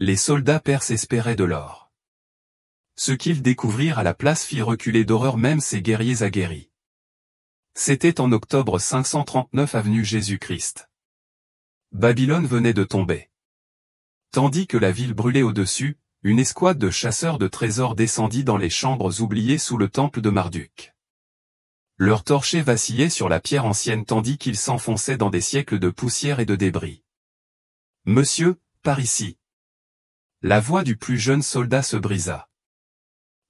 les soldats perses espéraient de l'or. Ce qu'ils découvrirent à la place fit reculer d'horreur même ces guerriers aguerris. C'était en octobre 539 avenue Jésus-Christ. Babylone venait de tomber. Tandis que la ville brûlait au-dessus, une escouade de chasseurs de trésors descendit dans les chambres oubliées sous le temple de Marduk. Leurs torchers vacillaient sur la pierre ancienne tandis qu'ils s'enfonçaient dans des siècles de poussière et de débris. « Monsieur, par ici !» La voix du plus jeune soldat se brisa.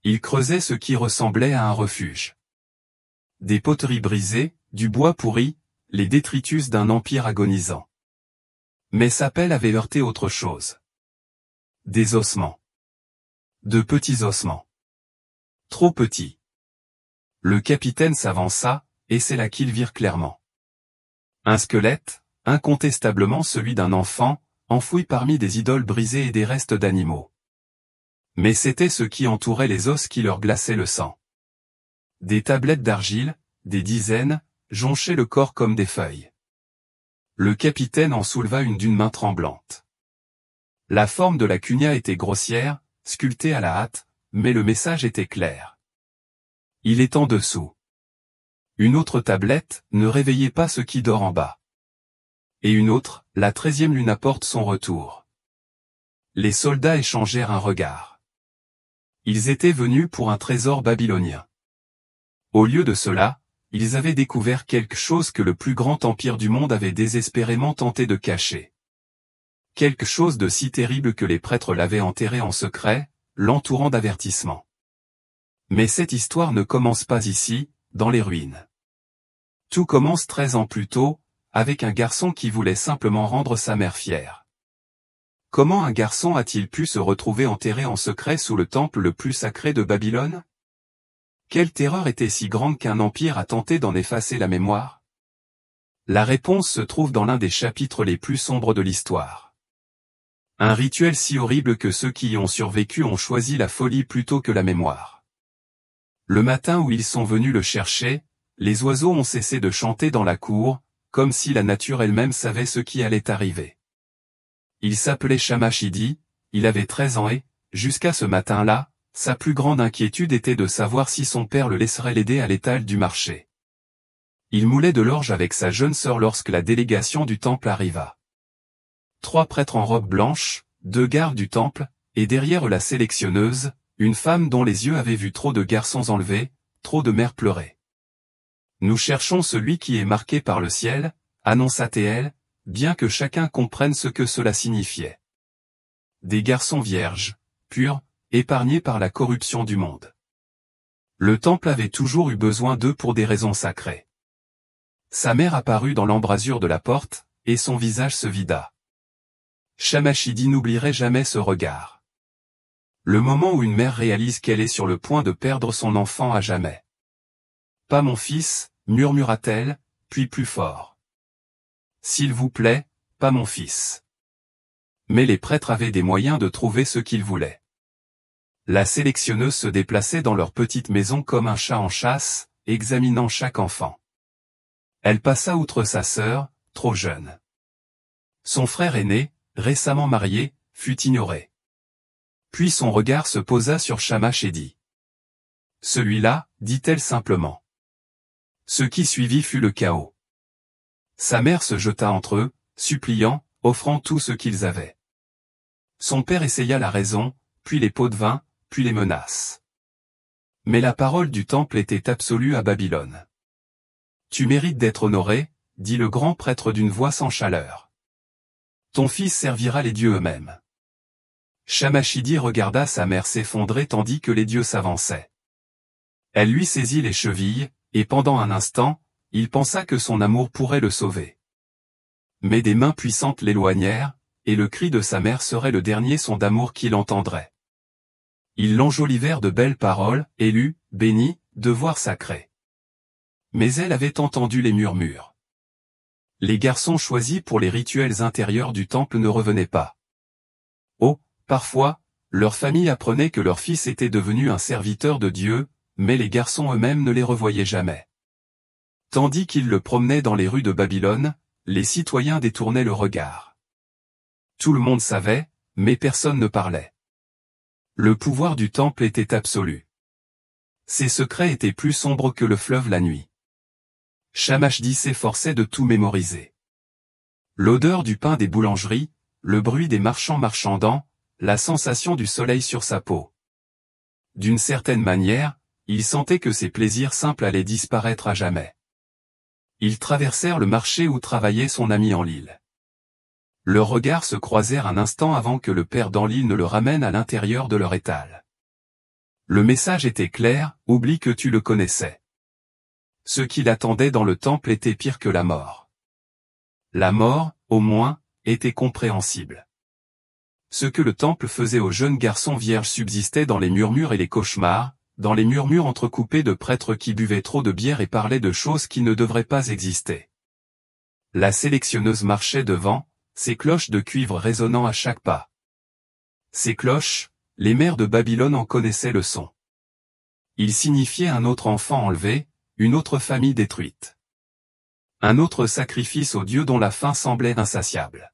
Il creusait ce qui ressemblait à un refuge. Des poteries brisées, du bois pourri, les détritus d'un empire agonisant. Mais sa pelle avait heurté autre chose. Des ossements. De petits ossements. Trop petits. Le capitaine s'avança, et c'est là qu'ils virent clairement. Un squelette, incontestablement celui d'un enfant, enfoui parmi des idoles brisées et des restes d'animaux. Mais c'était ce qui entourait les os qui leur glaçaient le sang. Des tablettes d'argile, des dizaines, jonchaient le corps comme des feuilles. Le capitaine en souleva une d'une main tremblante. La forme de la cunha était grossière, sculptée à la hâte, mais le message était clair. Il est en dessous. Une autre tablette, ne réveillez pas ce qui dort en bas. Et une autre, la 13e lune apporte son retour. Les soldats échangèrent un regard. Ils étaient venus pour un trésor babylonien. Au lieu de cela, ils avaient découvert quelque chose que le plus grand empire du monde avait désespérément tenté de cacher. Quelque chose de si terrible que les prêtres l'avaient enterré en secret, l'entourant d'avertissements. Mais cette histoire ne commence pas ici, dans les ruines. Tout commence 13 ans plus tôt, avec un garçon qui voulait simplement rendre sa mère fière. Comment un garçon a-t-il pu se retrouver enterré en secret sous le temple le plus sacré de Babylone? Quelle terreur était si grande qu'un empire a tenté d'en effacer la mémoire? La réponse se trouve dans l'un des chapitres les plus sombres de l'histoire. Un rituel si horrible que ceux qui y ont survécu ont choisi la folie plutôt que la mémoire. Le matin où ils sont venus le chercher, les oiseaux ont cessé de chanter dans la cour, comme si la nature elle-même savait ce qui allait arriver. Il s'appelait Shamashidi, il avait 13 ans et, jusqu'à ce matin-là, sa plus grande inquiétude était de savoir si son père le laisserait l'aider à l'étal du marché. Il moulait de l'orge avec sa jeune sœur lorsque la délégation du temple arriva. 3 prêtres en robe blanche, 2 gardes du temple, et derrière eux la sélectionneuse, une femme dont les yeux avaient vu trop de garçons enlevés, trop de mères pleurer. Nous cherchons celui qui est marqué par le ciel, annonça-t-elle, bien que chacun comprenne ce que cela signifiait. Des garçons vierges, purs, épargnés par la corruption du monde. Le temple avait toujours eu besoin d'eux pour des raisons sacrées. Sa mère apparut dans l'embrasure de la porte, et son visage se vida. Shamashidi n'oublierait jamais ce regard. Le moment où une mère réalise qu'elle est sur le point de perdre son enfant à jamais. « Pas mon fils », murmura-t-elle, puis plus fort. « S'il vous plaît, pas mon fils. » Mais les prêtres avaient des moyens de trouver ce qu'ils voulaient. La sélectionneuse se déplaçait dans leur petite maison comme un chat en chasse, examinant chaque enfant. Elle passa outre sa sœur, trop jeune. Son frère aîné, récemment marié, fut ignoré. Puis son regard se posa sur Shamashidi. « Celui-là, dit-elle simplement. » Ce qui suivit fut le chaos. Sa mère se jeta entre eux, suppliant, offrant tout ce qu'ils avaient. Son père essaya la raison, puis les pots de vin, puis les menaces. Mais la parole du temple était absolue à Babylone. « Tu mérites d'être honoré, dit le grand prêtre d'une voix sans chaleur. Ton fils servira les dieux eux-mêmes. » Shamashidi regarda sa mère s'effondrer tandis que les dieux s'avançaient. Elle lui saisit les chevilles, et pendant un instant, il pensa que son amour pourrait le sauver. Mais des mains puissantes l'éloignèrent, et le cri de sa mère serait le dernier son d'amour qu'il entendrait. Ils l'enjolivèrent de belles paroles, élu, béni, devoir sacré. Mais elle avait entendu les murmures. Les garçons choisis pour les rituels intérieurs du temple ne revenaient pas. Oh, parfois, leur famille apprenait que leur fils était devenu un serviteur de Dieu, mais les garçons eux-mêmes ne les revoyaient jamais. Tandis qu'ils le promenaient dans les rues de Babylone, les citoyens détournaient le regard. Tout le monde savait, mais personne ne parlait. Le pouvoir du temple était absolu. Ses secrets étaient plus sombres que le fleuve la nuit. Shamash-Di s'efforçait de tout mémoriser. L'odeur du pain des boulangeries, le bruit des marchands marchandant, la sensation du soleil sur sa peau. D'une certaine manière, il sentait que ses plaisirs simples allaient disparaître à jamais. Ils traversèrent le marché où travaillait son ami Enlil. Leurs regards se croisèrent un instant avant que le père d'Enlil ne le ramène à l'intérieur de leur étal. Le message était clair, oublie que tu le connaissais. Ce qui l'attendait dans le temple était pire que la mort. La mort, au moins, était compréhensible. Ce que le temple faisait aux jeunes garçons vierges subsistait dans les murmures et les cauchemars, dans les murmures entrecoupés de prêtres qui buvaient trop de bière et parlaient de choses qui ne devraient pas exister. La sélectionneuse marchait devant, ses cloches de cuivre résonnant à chaque pas. Ces cloches, les mères de Babylone en connaissaient le son. Il signifiait un autre enfant enlevé, une autre famille détruite. Un autre sacrifice au Dieu dont la faim semblait insatiable.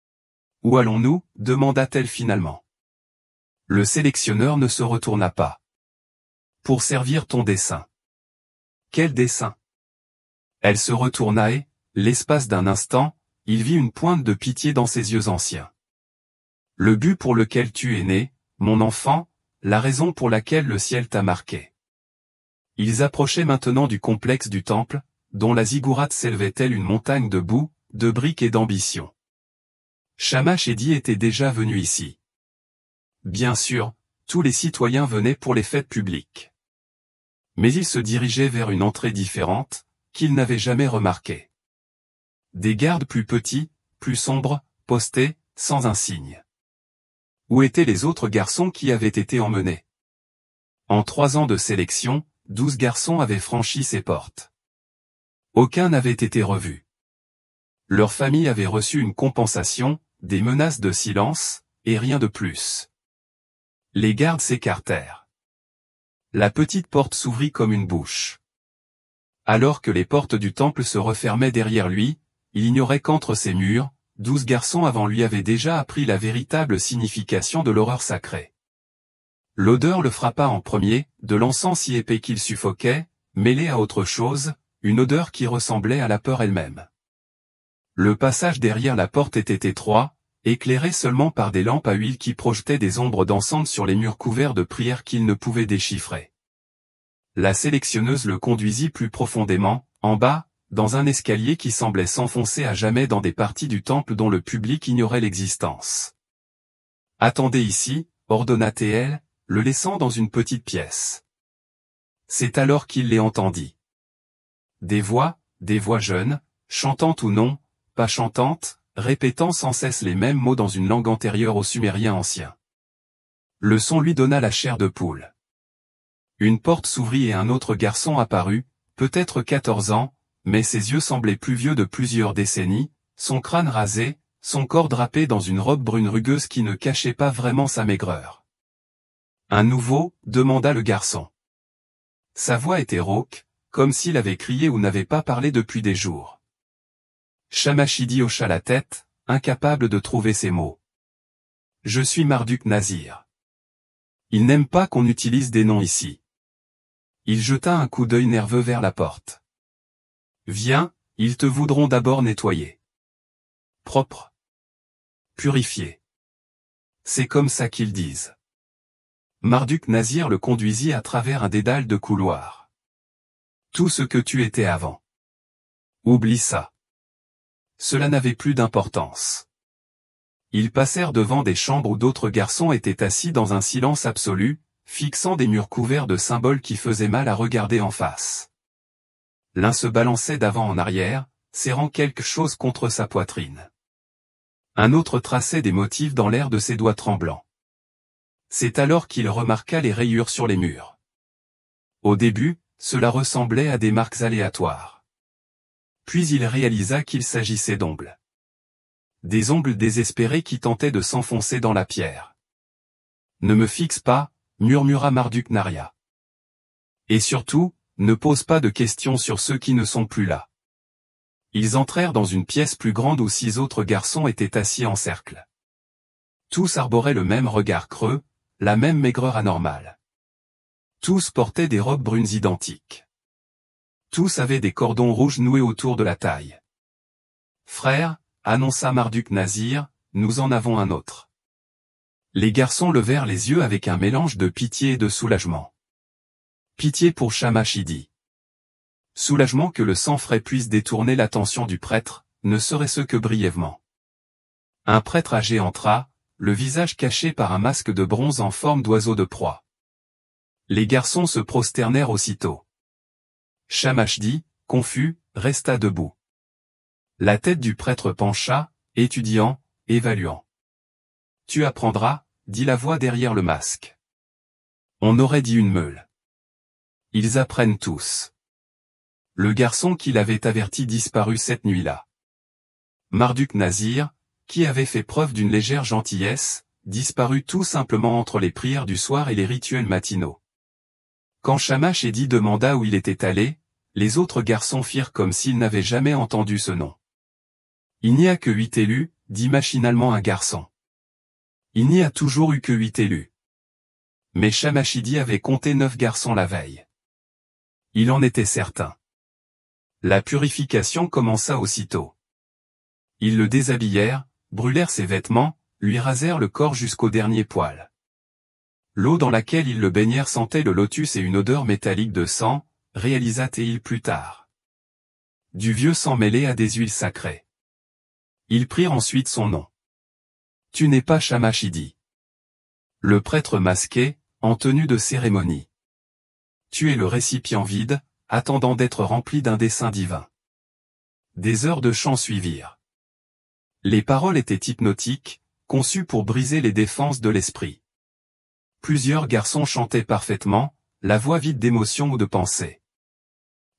« Où allons-nous » demanda-t-elle finalement. Le sélectionneur ne se retourna pas. « Pour servir ton dessein. » « Quel dessein ?» Elle se retourna et, l'espace d'un instant, il vit une pointe de pitié dans ses yeux anciens. « Le but pour lequel tu es né, mon enfant, la raison pour laquelle le ciel t'a marqué. » Ils approchaient maintenant du complexe du temple, dont la ziggourate s'élevait telle une montagne de boue, de briques et d'ambition. Shamash-Di était déjà venu ici. Bien sûr, tous les citoyens venaient pour les fêtes publiques. Mais il se dirigeait vers une entrée différente, qu'il n'avait jamais remarquée. Des gardes plus petits, plus sombres, postés, sans un signe. Où étaient les autres garçons qui avaient été emmenés? En 3 ans de sélection, 12 garçons avaient franchi ces portes. Aucun n'avait été revu. Leur famille avait reçu une compensation, des menaces de silence, et rien de plus. Les gardes s'écartèrent. La petite porte s'ouvrit comme une bouche. Alors que les portes du temple se refermaient derrière lui, il ignorait qu'entre ces murs, 12 garçons avant lui avaient déjà appris la véritable signification de l'horreur sacrée. L'odeur le frappa en premier, de l'encens si épais qu'il suffoquait, mêlé à autre chose, une odeur qui ressemblait à la peur elle-même. Le passage derrière la porte était étroit, éclairé seulement par des lampes à huile qui projetaient des ombres dansantes sur les murs couverts de prières qu'il ne pouvait déchiffrer. La sélectionneuse le conduisit plus profondément, en bas, dans un escalier qui semblait s'enfoncer à jamais dans des parties du temple dont le public ignorait l'existence. « Attendez ici » ordonna-t-elle, le laissant dans une petite pièce. C'est alors qu'il les entendit. Des voix jeunes, chantantes ou non, pas chantantes, répétant sans cesse les mêmes mots dans une langue antérieure aux Sumériens anciens. Le son lui donna la chair de poule. Une porte s'ouvrit et un autre garçon apparut, peut-être 14 ans, mais ses yeux semblaient plus vieux de plusieurs décennies, son crâne rasé, son corps drapé dans une robe brune rugueuse qui ne cachait pas vraiment sa maigreur. « Un nouveau » demanda le garçon. Sa voix était rauque, comme s'il avait crié ou n'avait pas parlé depuis des jours. Shamash-Di hocha la tête, incapable de trouver ses mots. « Je suis Marduk-Nazir. » Il n'aime pas qu'on utilise des noms ici. Il jeta un coup d'œil nerveux vers la porte. « Viens, ils te voudront d'abord nettoyer. Propre. Purifié. C'est comme ça qu'ils disent. » Marduk-Nazir le conduisit à travers un dédale de couloirs. « Tout ce que tu étais avant. Oublie ça. » Cela n'avait plus d'importance. Ils passèrent devant des chambres où d'autres garçons étaient assis dans un silence absolu, fixant des murs couverts de symboles qui faisaient mal à regarder en face. L'un se balançait d'avant en arrière, serrant quelque chose contre sa poitrine. Un autre traçait des motifs dans l'air de ses doigts tremblants. C'est alors qu'il remarqua les rayures sur les murs. Au début, cela ressemblait à des marques aléatoires. Puis il réalisa qu'il s'agissait d'ongles. Des ongles désespérés qui tentaient de s'enfoncer dans la pierre. « Ne me fixe pas » murmura Marduk-Naria. « Et surtout, ne pose pas de questions sur ceux qui ne sont plus là. » Ils entrèrent dans une pièce plus grande où 6 autres garçons étaient assis en cercle. Tous arboraient le même regard creux, la même maigreur anormale. Tous portaient des robes brunes identiques. Tous avaient des cordons rouges noués autour de la taille. « Frère, annonça Marduk-Nazir, nous en avons un autre. » Les garçons levèrent les yeux avec un mélange de pitié et de soulagement. Pitié pour Shamash-Iddi. Soulagement que le sang frais puisse détourner l'attention du prêtre, ne serait-ce que brièvement. Un prêtre âgé entra, le visage caché par un masque de bronze en forme d'oiseau de proie. Les garçons se prosternèrent aussitôt. Shamash-Iddi, confus, resta debout. La tête du prêtre pencha, étudiant, évaluant. « Tu apprendras, » dit la voix derrière le masque. On aurait dit une meule. Ils apprennent tous. Le garçon qui l'avait averti disparut cette nuit-là. Marduk-Nazir, qui avait fait preuve d'une légère gentillesse, disparut tout simplement entre les prières du soir et les rituels matinaux. Quand Shamash-Iddi demanda où il était allé, les autres garçons firent comme s'ils n'avaient jamais entendu ce nom. « Il n'y a que 8 élus, dit machinalement un garçon. Il n'y a toujours eu que 8 élus. Mais Shamash-Iddi avait compté 9 garçons la veille. Il en était certain. La purification commença aussitôt. Ils le déshabillèrent, brûlèrent ses vêtements, lui rasèrent le corps jusqu'au dernier poil. L'eau dans laquelle ils le baignèrent sentait le lotus et une odeur métallique de sang, réalisa-t-il plus tard. Du vieux sang mêlé à des huiles sacrées. Ils prirent ensuite son nom. Tu n'es pas Shamash-Iddi. Le prêtre masqué, en tenue de cérémonie. Tu es le récipient vide, attendant d'être rempli d'un dessein divin. Des heures de chant suivirent. Les paroles étaient hypnotiques, conçues pour briser les défenses de l'esprit. Plusieurs garçons chantaient parfaitement, la voix vide d'émotion ou de pensée.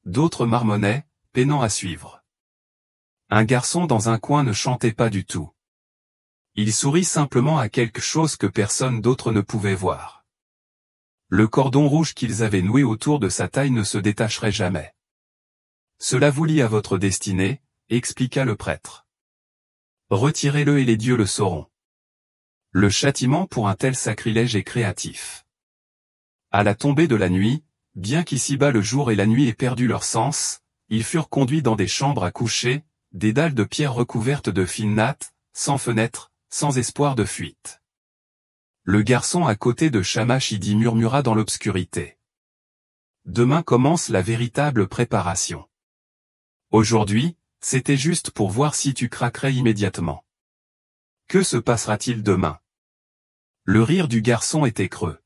D'autres marmonnaient, peinant à suivre. Un garçon dans un coin ne chantait pas du tout. Il sourit simplement à quelque chose que personne d'autre ne pouvait voir. Le cordon rouge qu'ils avaient noué autour de sa taille ne se détacherait jamais. Cela vous lie à votre destinée, expliqua le prêtre. Retirez-le et les dieux le sauront. Le châtiment pour un tel sacrilège est créatif. À la tombée de la nuit, bien qu'ici-bas le jour et la nuit aient perdu leur sens, ils furent conduits dans des chambres à coucher, des dalles de pierre recouvertes de fines nattes, sans fenêtres, sans espoir de fuite. Le garçon à côté de Shamash-Iddi murmura dans l'obscurité. Demain commence la véritable préparation. Aujourd'hui, c'était juste pour voir si tu craquerais immédiatement. Que se passera-t-il demain? Le rire du garçon était creux.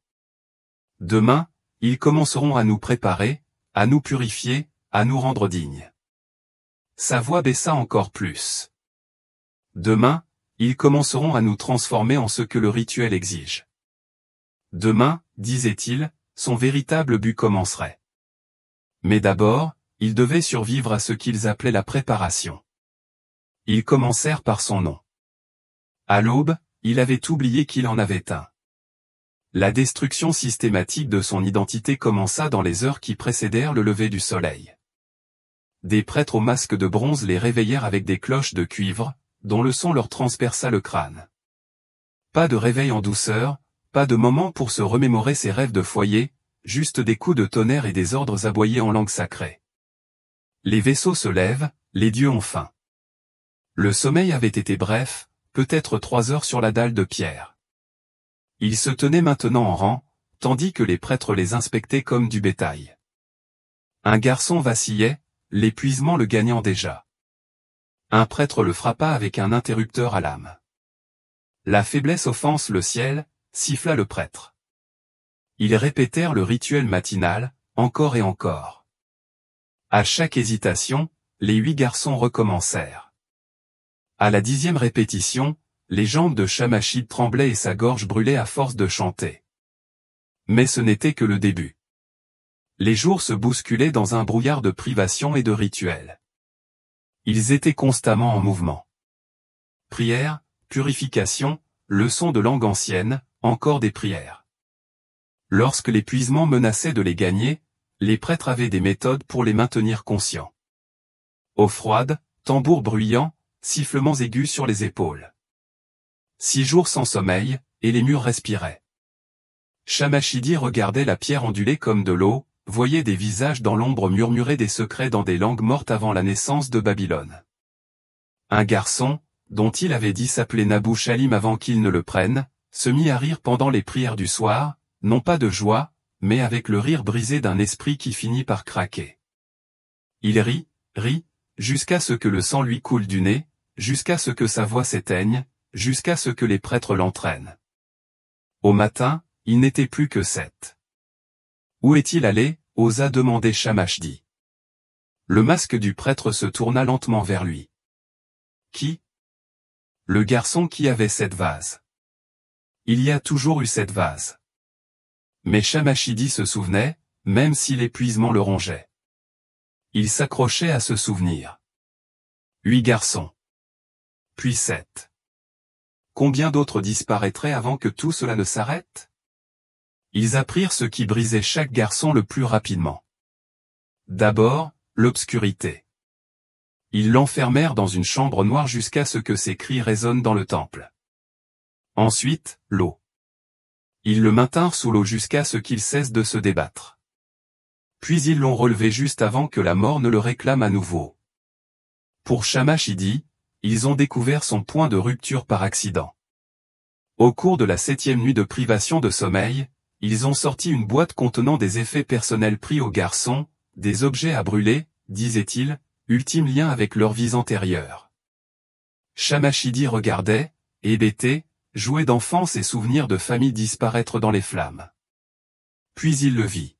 Demain, ils commenceront à nous préparer, à nous purifier, à nous rendre dignes. Sa voix baissa encore plus. Demain, ils commenceront à nous transformer en ce que le rituel exige. Demain, disait-il, son véritable but commencerait. Mais d'abord, ils devaient survivre à ce qu'ils appelaient la préparation. Ils commencèrent par son nom. À l'aube, il avait oublié qu'il en avait un. La destruction systématique de son identité commença dans les heures qui précédèrent le lever du soleil. Des prêtres au masque de bronze les réveillèrent avec des cloches de cuivre, dont le son leur transperça le crâne. Pas de réveil en douceur, pas de moment pour se remémorer ses rêves de foyer, juste des coups de tonnerre et des ordres aboyés en langue sacrée. Les vaisseaux se lèvent, les dieux ont faim. Le sommeil avait été bref, peut-être 3 heures sur la dalle de pierre. Ils se tenaient maintenant en rang, tandis que les prêtres les inspectaient comme du bétail. Un garçon vacillait, l'épuisement le gagnant déjà. Un prêtre le frappa avec un interrupteur à lame. La faiblesse offense le ciel, siffla le prêtre. Ils répétèrent le rituel matinal, encore et encore. À chaque hésitation, les 8 garçons recommencèrent. À la 10e répétition, les jambes de Shamash-Iddi tremblaient et sa gorge brûlait à force de chanter. Mais ce n'était que le début. Les jours se bousculaient dans un brouillard de privations et de rituels. Ils étaient constamment en mouvement. Prière, purification, leçons de langue ancienne, encore des prières. Lorsque l'épuisement menaçait de les gagner, les prêtres avaient des méthodes pour les maintenir conscients. Eau froide, tambours bruyants, sifflements aigus sur les épaules. 6 jours sans sommeil, et les murs respiraient. Shamashidi regardait la pierre ondulée comme de l'eau, voyait des visages dans l'ombre murmurer des secrets dans des langues mortes avant la naissance de Babylone. Un garçon, dont il avait dit s'appeler Nabou-Shalim avant qu'il ne le prenne, se mit à rire pendant les prières du soir, non pas de joie, mais avec le rire brisé d'un esprit qui finit par craquer. Il rit, jusqu'à ce que le sang lui coule du nez, jusqu'à ce que sa voix s'éteigne, jusqu'à ce que les prêtres l'entraînent. Au matin, il n'était plus que 7. Où est-il allé, osa demander Shamashdi. Le masque du prêtre se tourna lentement vers lui. Qui? Le garçon qui avait 7 vases. Il y a toujours eu 7 vases. Mais Shamashidi se souvenait, même si l'épuisement le rongeait. Il s'accrochait à ce souvenir. 8 garçons. Puis 7. Combien d'autres disparaîtraient avant que tout cela ne s'arrête? Ils apprirent ce qui brisait chaque garçon le plus rapidement. D'abord, l'obscurité. Ils l'enfermèrent dans une chambre noire jusqu'à ce que ses cris résonnent dans le temple. Ensuite, l'eau. Ils le maintinrent sous l'eau jusqu'à ce qu'il cesse de se débattre. Puis ils l'ont relevé juste avant que la mort ne le réclame à nouveau. Pour Shamashidi, ils ont découvert son point de rupture par accident. Au cours de la 7e nuit de privation de sommeil, ils ont sorti une boîte contenant des effets personnels pris aux garçons, des objets à brûler, disait-il, ultime lien avec leur vie antérieure. Shamashidi regardait, hébété, jouets d'enfance et souvenirs de famille disparaître dans les flammes. Puis il le vit.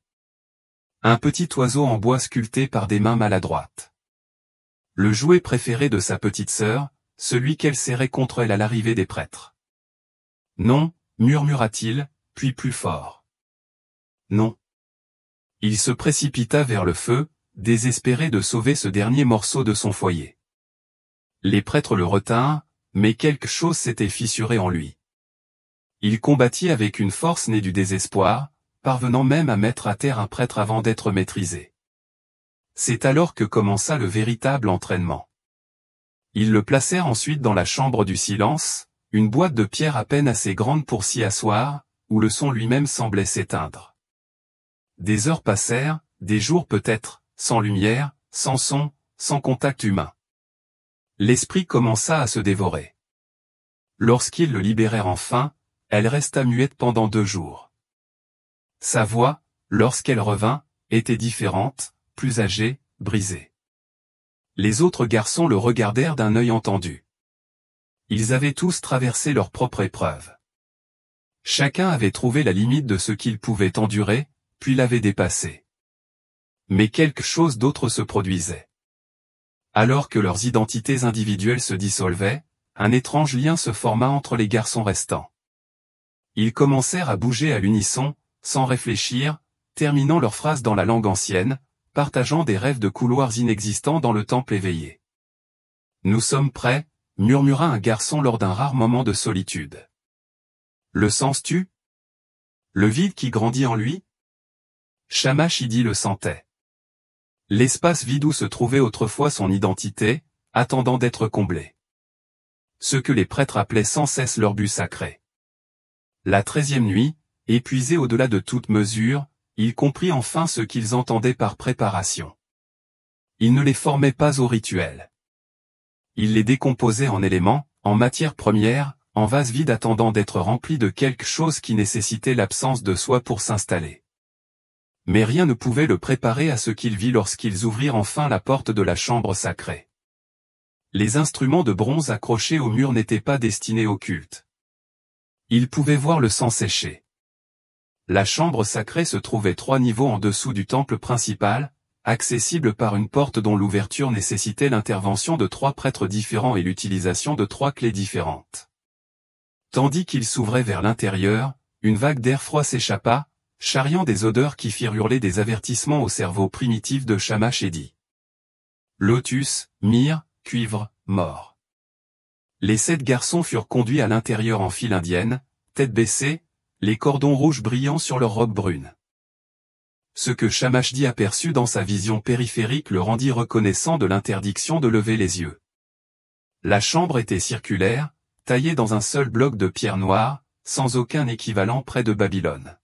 Un petit oiseau en bois sculpté par des mains maladroites. Le jouet préféré de sa petite sœur, celui qu'elle serrait contre elle à l'arrivée des prêtres. Non, murmura-t-il, puis plus fort. Non. Il se précipita vers le feu, désespéré de sauver ce dernier morceau de son foyer. Les prêtres le retinrent, mais quelque chose s'était fissuré en lui. Il combattit avec une force née du désespoir, parvenant même à mettre à terre un prêtre avant d'être maîtrisé. C'est alors que commença le véritable entraînement. Ils le placèrent ensuite dans la chambre du silence, une boîte de pierre à peine assez grande pour s'y asseoir, où le son lui-même semblait s'éteindre. Des heures passèrent, des jours peut-être, sans lumière, sans son, sans contact humain. L'esprit commença à se dévorer. Lorsqu'ils le libérèrent enfin, elle resta muette pendant 2 jours. Sa voix, lorsqu'elle revint, était différente, plus âgée, brisée. Les autres garçons le regardèrent d'un œil entendu. Ils avaient tous traversé leur propre épreuve. Chacun avait trouvé la limite de ce qu'il pouvait endurer, puis l'avait dépassé. Mais quelque chose d'autre se produisait. Alors que leurs identités individuelles se dissolvaient, un étrange lien se forma entre les garçons restants. Ils commencèrent à bouger à l'unisson, sans réfléchir, terminant leurs phrases dans la langue ancienne, partageant des rêves de couloirs inexistants dans le temple éveillé. « Nous sommes prêts », murmura un garçon lors d'un rare moment de solitude. « Le sens-tu? Le vide qui grandit en lui ?» Shamashidi le sentait. L'espace vide où se trouvait autrefois son identité, attendant d'être comblé. Ce que les prêtres appelaient sans cesse leur but sacré. La 13e nuit, épuisé au-delà de toute mesure, il comprit enfin ce qu'ils entendaient par préparation. Il ne les formait pas au rituel. Il les décomposait en éléments, en matière première, en vases vides attendant d'être remplis de quelque chose qui nécessitait l'absence de soi pour s'installer. Mais rien ne pouvait le préparer à ce qu'il vit lorsqu'ils ouvrirent enfin la porte de la chambre sacrée. Les instruments de bronze accrochés au mur n'étaient pas destinés au culte. Il pouvait voir le sang sécher. La chambre sacrée se trouvait 3 niveaux en dessous du temple principal, accessible par une porte dont l'ouverture nécessitait l'intervention de 3 prêtres différents et l'utilisation de 3 clés différentes. Tandis qu'il s'ouvrait vers l'intérieur, une vague d'air froid s'échappa, charriant des odeurs qui firent hurler des avertissements au cerveau primitif de Shamashidi. Lotus, myrrhe, cuivre, mort. Les 7 garçons furent conduits à l'intérieur en file indienne, tête baissée, les cordons rouges brillants sur leurs robes brunes. Ce que Shamashdi aperçut dans sa vision périphérique le rendit reconnaissant de l'interdiction de lever les yeux. La chambre était circulaire, taillée dans un seul bloc de pierre noire, sans aucun équivalent près de Babylone.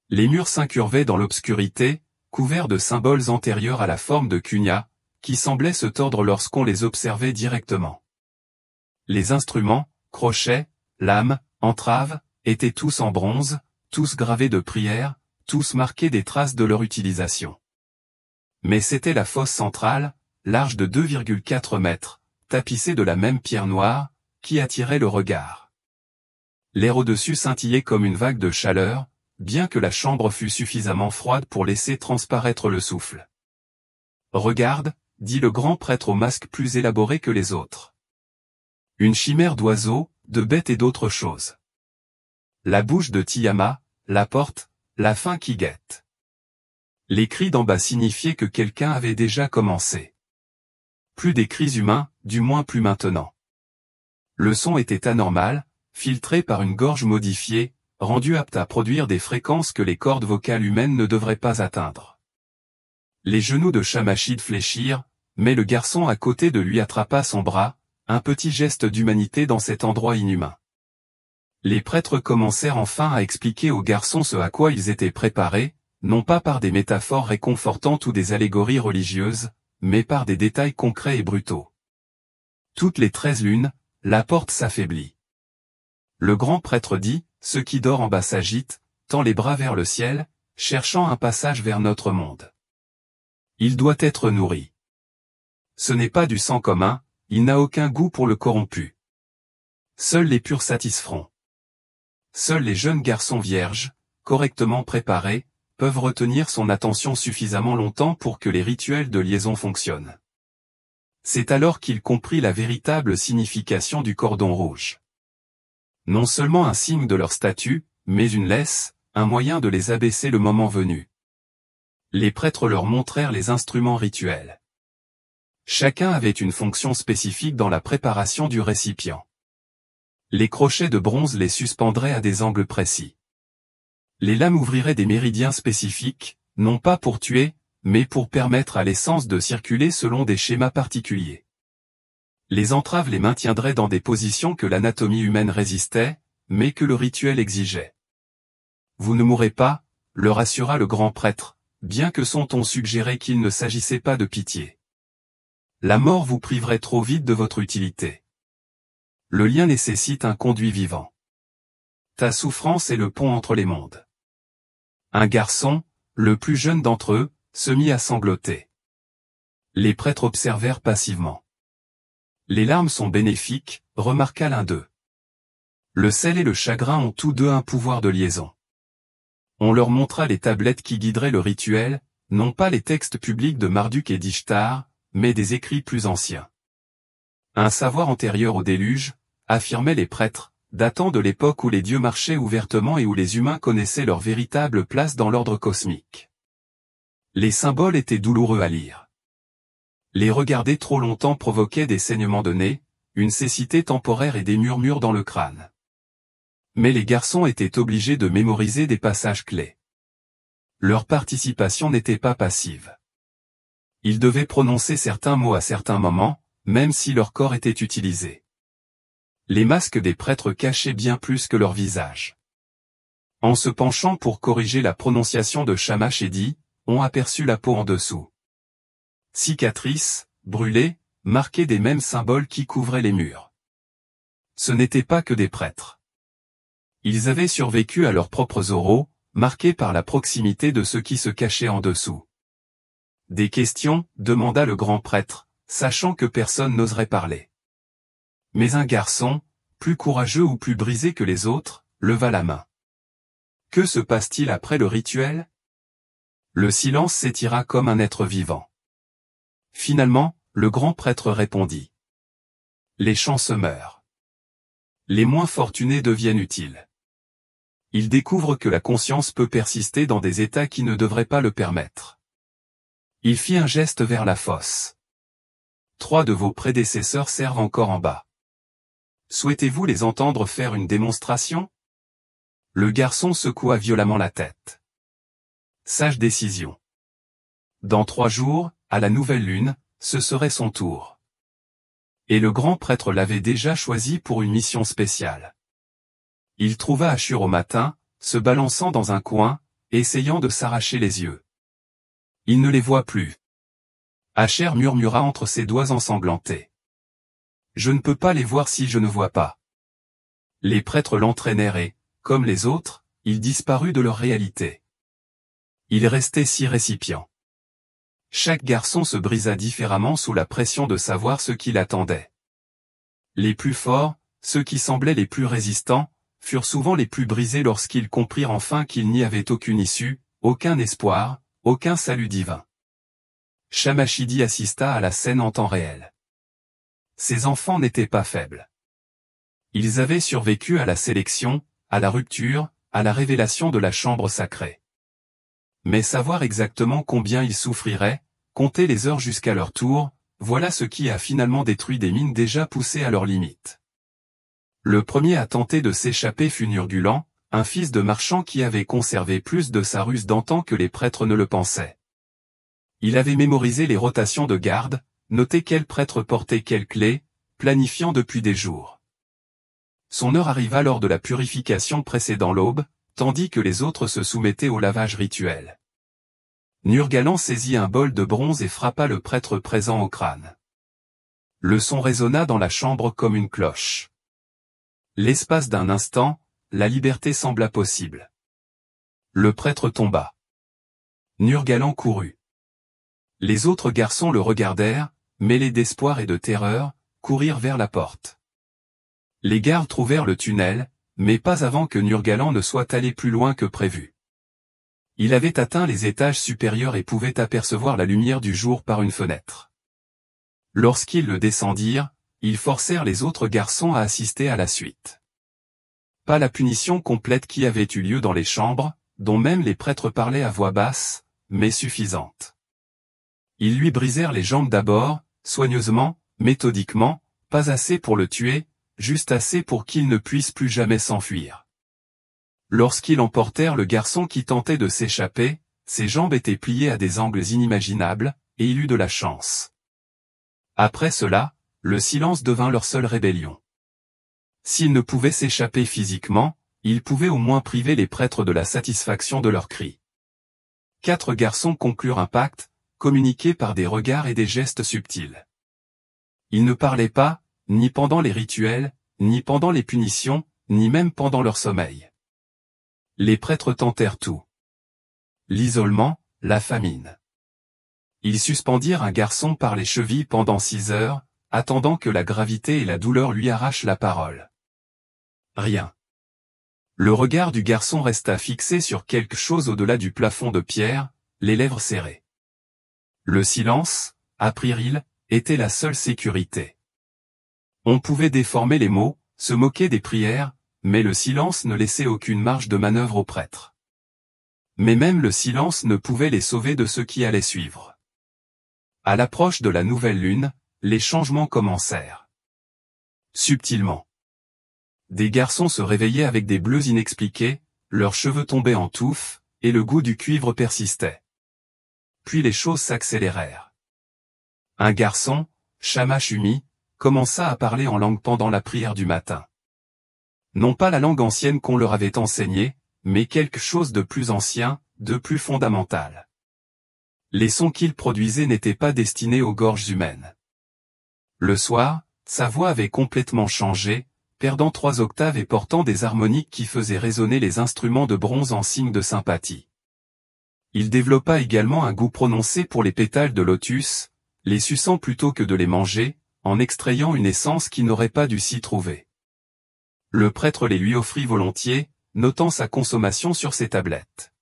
Les murs s'incurvaient dans l'obscurité, couverts de symboles antérieurs à la forme de cunha, qui semblaient se tordre lorsqu'on les observait directement. Les instruments, crochets, lames, entraves, étaient tous en bronze, tous gravés de prières, tous marqués des traces de leur utilisation. Mais c'était la fosse centrale, large de 2,4 mètres, tapissée de la même pierre noire, qui attirait le regard. L'air au-dessus scintillait comme une vague de chaleur, bien que la chambre fût suffisamment froide pour laisser transparaître le souffle. « Regarde » dit le grand prêtre au masque plus élaboré que les autres. Une chimère d'oiseaux, de bêtes et d'autres choses. La bouche de Tiamat, la porte, la fin qui guette. Les cris d'en bas signifiaient que quelqu'un avait déjà commencé. Plus des cris humains, du moins plus maintenant. Le son était anormal, filtré par une gorge modifiée, rendu apte à produire des fréquences que les cordes vocales humaines ne devraient pas atteindre. Les genoux de Shamashid fléchirent, mais le garçon à côté de lui attrapa son bras, un petit geste d'humanité dans cet endroit inhumain. Les prêtres commencèrent enfin à expliquer aux garçons ce à quoi ils étaient préparés, non pas par des métaphores réconfortantes ou des allégories religieuses, mais par des détails concrets et brutaux. Toutes les 13 lunes, la porte s'affaiblit. Le grand prêtre dit, « Ce qui dort en bas s'agite, tend les bras vers le ciel, cherchant un passage vers notre monde. Il doit être nourri. Ce n'est pas du sang commun, il n'a aucun goût pour le corrompu. Seuls les purs satisferont. Seuls les jeunes garçons vierges, correctement préparés, peuvent retenir son attention suffisamment longtemps pour que les rituels de liaison fonctionnent. » C'est alors qu'il comprit la véritable signification du cordon rouge. Non seulement un signe de leur statut, mais une laisse, un moyen de les abaisser le moment venu. Les prêtres leur montrèrent les instruments rituels. Chacun avait une fonction spécifique dans la préparation du récipient. Les crochets de bronze les suspendraient à des angles précis. Les lames ouvriraient des méridiens spécifiques, non pas pour tuer, mais pour permettre à l'essence de circuler selon des schémas particuliers. Les entraves les maintiendraient dans des positions que l'anatomie humaine résistait, mais que le rituel exigeait. « Vous ne mourrez pas » leur assura le grand prêtre, bien que son ton suggérait qu'il ne s'agissait pas de pitié. La mort vous priverait trop vite de votre utilité. Le lien nécessite un conduit vivant. Ta souffrance est le pont entre les mondes. Un garçon, le plus jeune d'entre eux, se mit à sangloter. Les prêtres observèrent passivement. Les larmes sont bénéfiques, remarqua l'un d'eux. Le sel et le chagrin ont tous deux un pouvoir de liaison. On leur montra les tablettes qui guideraient le rituel, non pas les textes publics de Marduk et d'Ishtar, mais des écrits plus anciens. Un savoir antérieur au déluge, affirmaient les prêtres, datant de l'époque où les dieux marchaient ouvertement et où les humains connaissaient leur véritable place dans l'ordre cosmique. Les symboles étaient douloureux à lire. Les regarder trop longtemps provoquait des saignements de nez, une cécité temporaire et des murmures dans le crâne. Mais les garçons étaient obligés de mémoriser des passages clés. Leur participation n'était pas passive. Ils devaient prononcer certains mots à certains moments, même si leur corps était utilisé. Les masques des prêtres cachaient bien plus que leur visage. En se penchant pour corriger la prononciation de Shamash et dit, on aperçut la peau en dessous. Cicatrices, brûlées, marquées des mêmes symboles qui couvraient les murs. Ce n'étaient pas que des prêtres. Ils avaient survécu à leurs propres oraux, marqués par la proximité de ceux qui se cachaient en dessous. Des questions, demanda le grand prêtre, sachant que personne n'oserait parler. Mais un garçon, plus courageux ou plus brisé que les autres, leva la main. Que se passe-t-il après le rituel? Le silence s'étira comme un être vivant. Finalement, le grand prêtre répondit. Les chants se meurent. Les moins fortunés deviennent utiles. Ils découvrent que la conscience peut persister dans des états qui ne devraient pas le permettre. Il fit un geste vers la fosse. 3 de vos prédécesseurs servent encore en bas. Souhaitez-vous les entendre faire une démonstration? Le garçon secoua violemment la tête. Sage décision. Dans 3 jours, à la nouvelle lune, ce serait son tour. Et le grand prêtre l'avait déjà choisi pour une mission spéciale. Il trouva Ashur au matin, se balançant dans un coin, essayant de s'arracher les yeux. Il ne les voit plus. Asher murmura entre ses doigts ensanglantés. Je ne peux pas les voir si je ne vois pas. Les prêtres l'entraînèrent et, comme les autres, il disparut de leur réalité. Il restait 6 récipients. Chaque garçon se brisa différemment sous la pression de savoir ce qui l'attendait. Les plus forts, ceux qui semblaient les plus résistants, furent souvent les plus brisés lorsqu'ils comprirent enfin qu'il n'y avait aucune issue, aucun espoir, aucun salut divin. Shamashidi assista à la scène en temps réel. Ces enfants n'étaient pas faibles. Ils avaient survécu à la sélection, à la rupture, à la révélation de la chambre sacrée. Mais savoir exactement combien ils souffriraient, compter les heures jusqu'à leur tour, voilà ce qui a finalement détruit des mines déjà poussées à leurs limites. Le premier à tenter de s'échapper fut Nurgulan, un fils de marchand qui avait conservé plus de sa ruse d'antan que les prêtres ne le pensaient. Il avait mémorisé les rotations de garde, noté quel prêtre portait quelle clé, planifiant depuis des jours. Son heure arriva lors de la purification précédant l'aube, tandis que les autres se soumettaient au lavage rituel. Nurgalan saisit un bol de bronze et frappa le prêtre présent au crâne. Le son résonna dans la chambre comme une cloche. L'espace d'un instant, la liberté sembla possible. Le prêtre tomba. Nurgalan courut. Les autres garçons le regardèrent, mêlés d'espoir et de terreur, courirent vers la porte. Les gardes trouvèrent le tunnel, mais pas avant que Nurgalan ne soit allé plus loin que prévu. Il avait atteint les étages supérieurs et pouvait apercevoir la lumière du jour par une fenêtre. Lorsqu'ils le descendirent, ils forcèrent les autres garçons à assister à la suite. Pas la punition complète qui avait eu lieu dans les chambres, dont même les prêtres parlaient à voix basse, mais suffisante. Ils lui brisèrent les jambes d'abord, soigneusement, méthodiquement, pas assez pour le tuer, juste assez pour qu'il ne puisse plus jamais s'enfuir. Lorsqu'ils emportèrent le garçon qui tentait de s'échapper, ses jambes étaient pliées à des angles inimaginables, et il eut de la chance. Après cela, le silence devint leur seule rébellion. S'ils ne pouvaient s'échapper physiquement, ils pouvaient au moins priver les prêtres de la satisfaction de leurs cris. 4 garçons conclurent un pacte, communiqué par des regards et des gestes subtils. Ils ne parlaient pas, ni pendant les rituels, ni pendant les punitions, ni même pendant leur sommeil. Les prêtres tentèrent tout. L'isolement, la famine. Ils suspendirent un garçon par les chevilles pendant 6 heures, attendant que la gravité et la douleur lui arrachent la parole. Rien. Le regard du garçon resta fixé sur quelque chose au-delà du plafond de pierre, les lèvres serrées. Le silence, apprirent-ils, était la seule sécurité. On pouvait déformer les mots, se moquer des prières, mais le silence ne laissait aucune marge de manœuvre aux prêtres. Mais même le silence ne pouvait les sauver de ce qui allait suivre. À l'approche de la nouvelle lune, les changements commencèrent. Subtilement. Des garçons se réveillaient avec des bleus inexpliqués, leurs cheveux tombaient en touffes, et le goût du cuivre persistait. Puis les choses s'accélérèrent. Un garçon, Shama-Shumi, commença à parler en langue pendant la prière du matin. Non pas la langue ancienne qu'on leur avait enseignée, mais quelque chose de plus ancien, de plus fondamental. Les sons qu'il produisait n'étaient pas destinés aux gorges humaines. Le soir, sa voix avait complètement changé, perdant 3 octaves et portant des harmoniques qui faisaient résonner les instruments de bronze en signe de sympathie. Il développa également un goût prononcé pour les pétales de lotus, les suçant plutôt que de les manger, en extrayant une essence qui n'aurait pas dû s'y trouver. Le prêtre les lui offrit volontiers, notant sa consommation sur ses tablettes.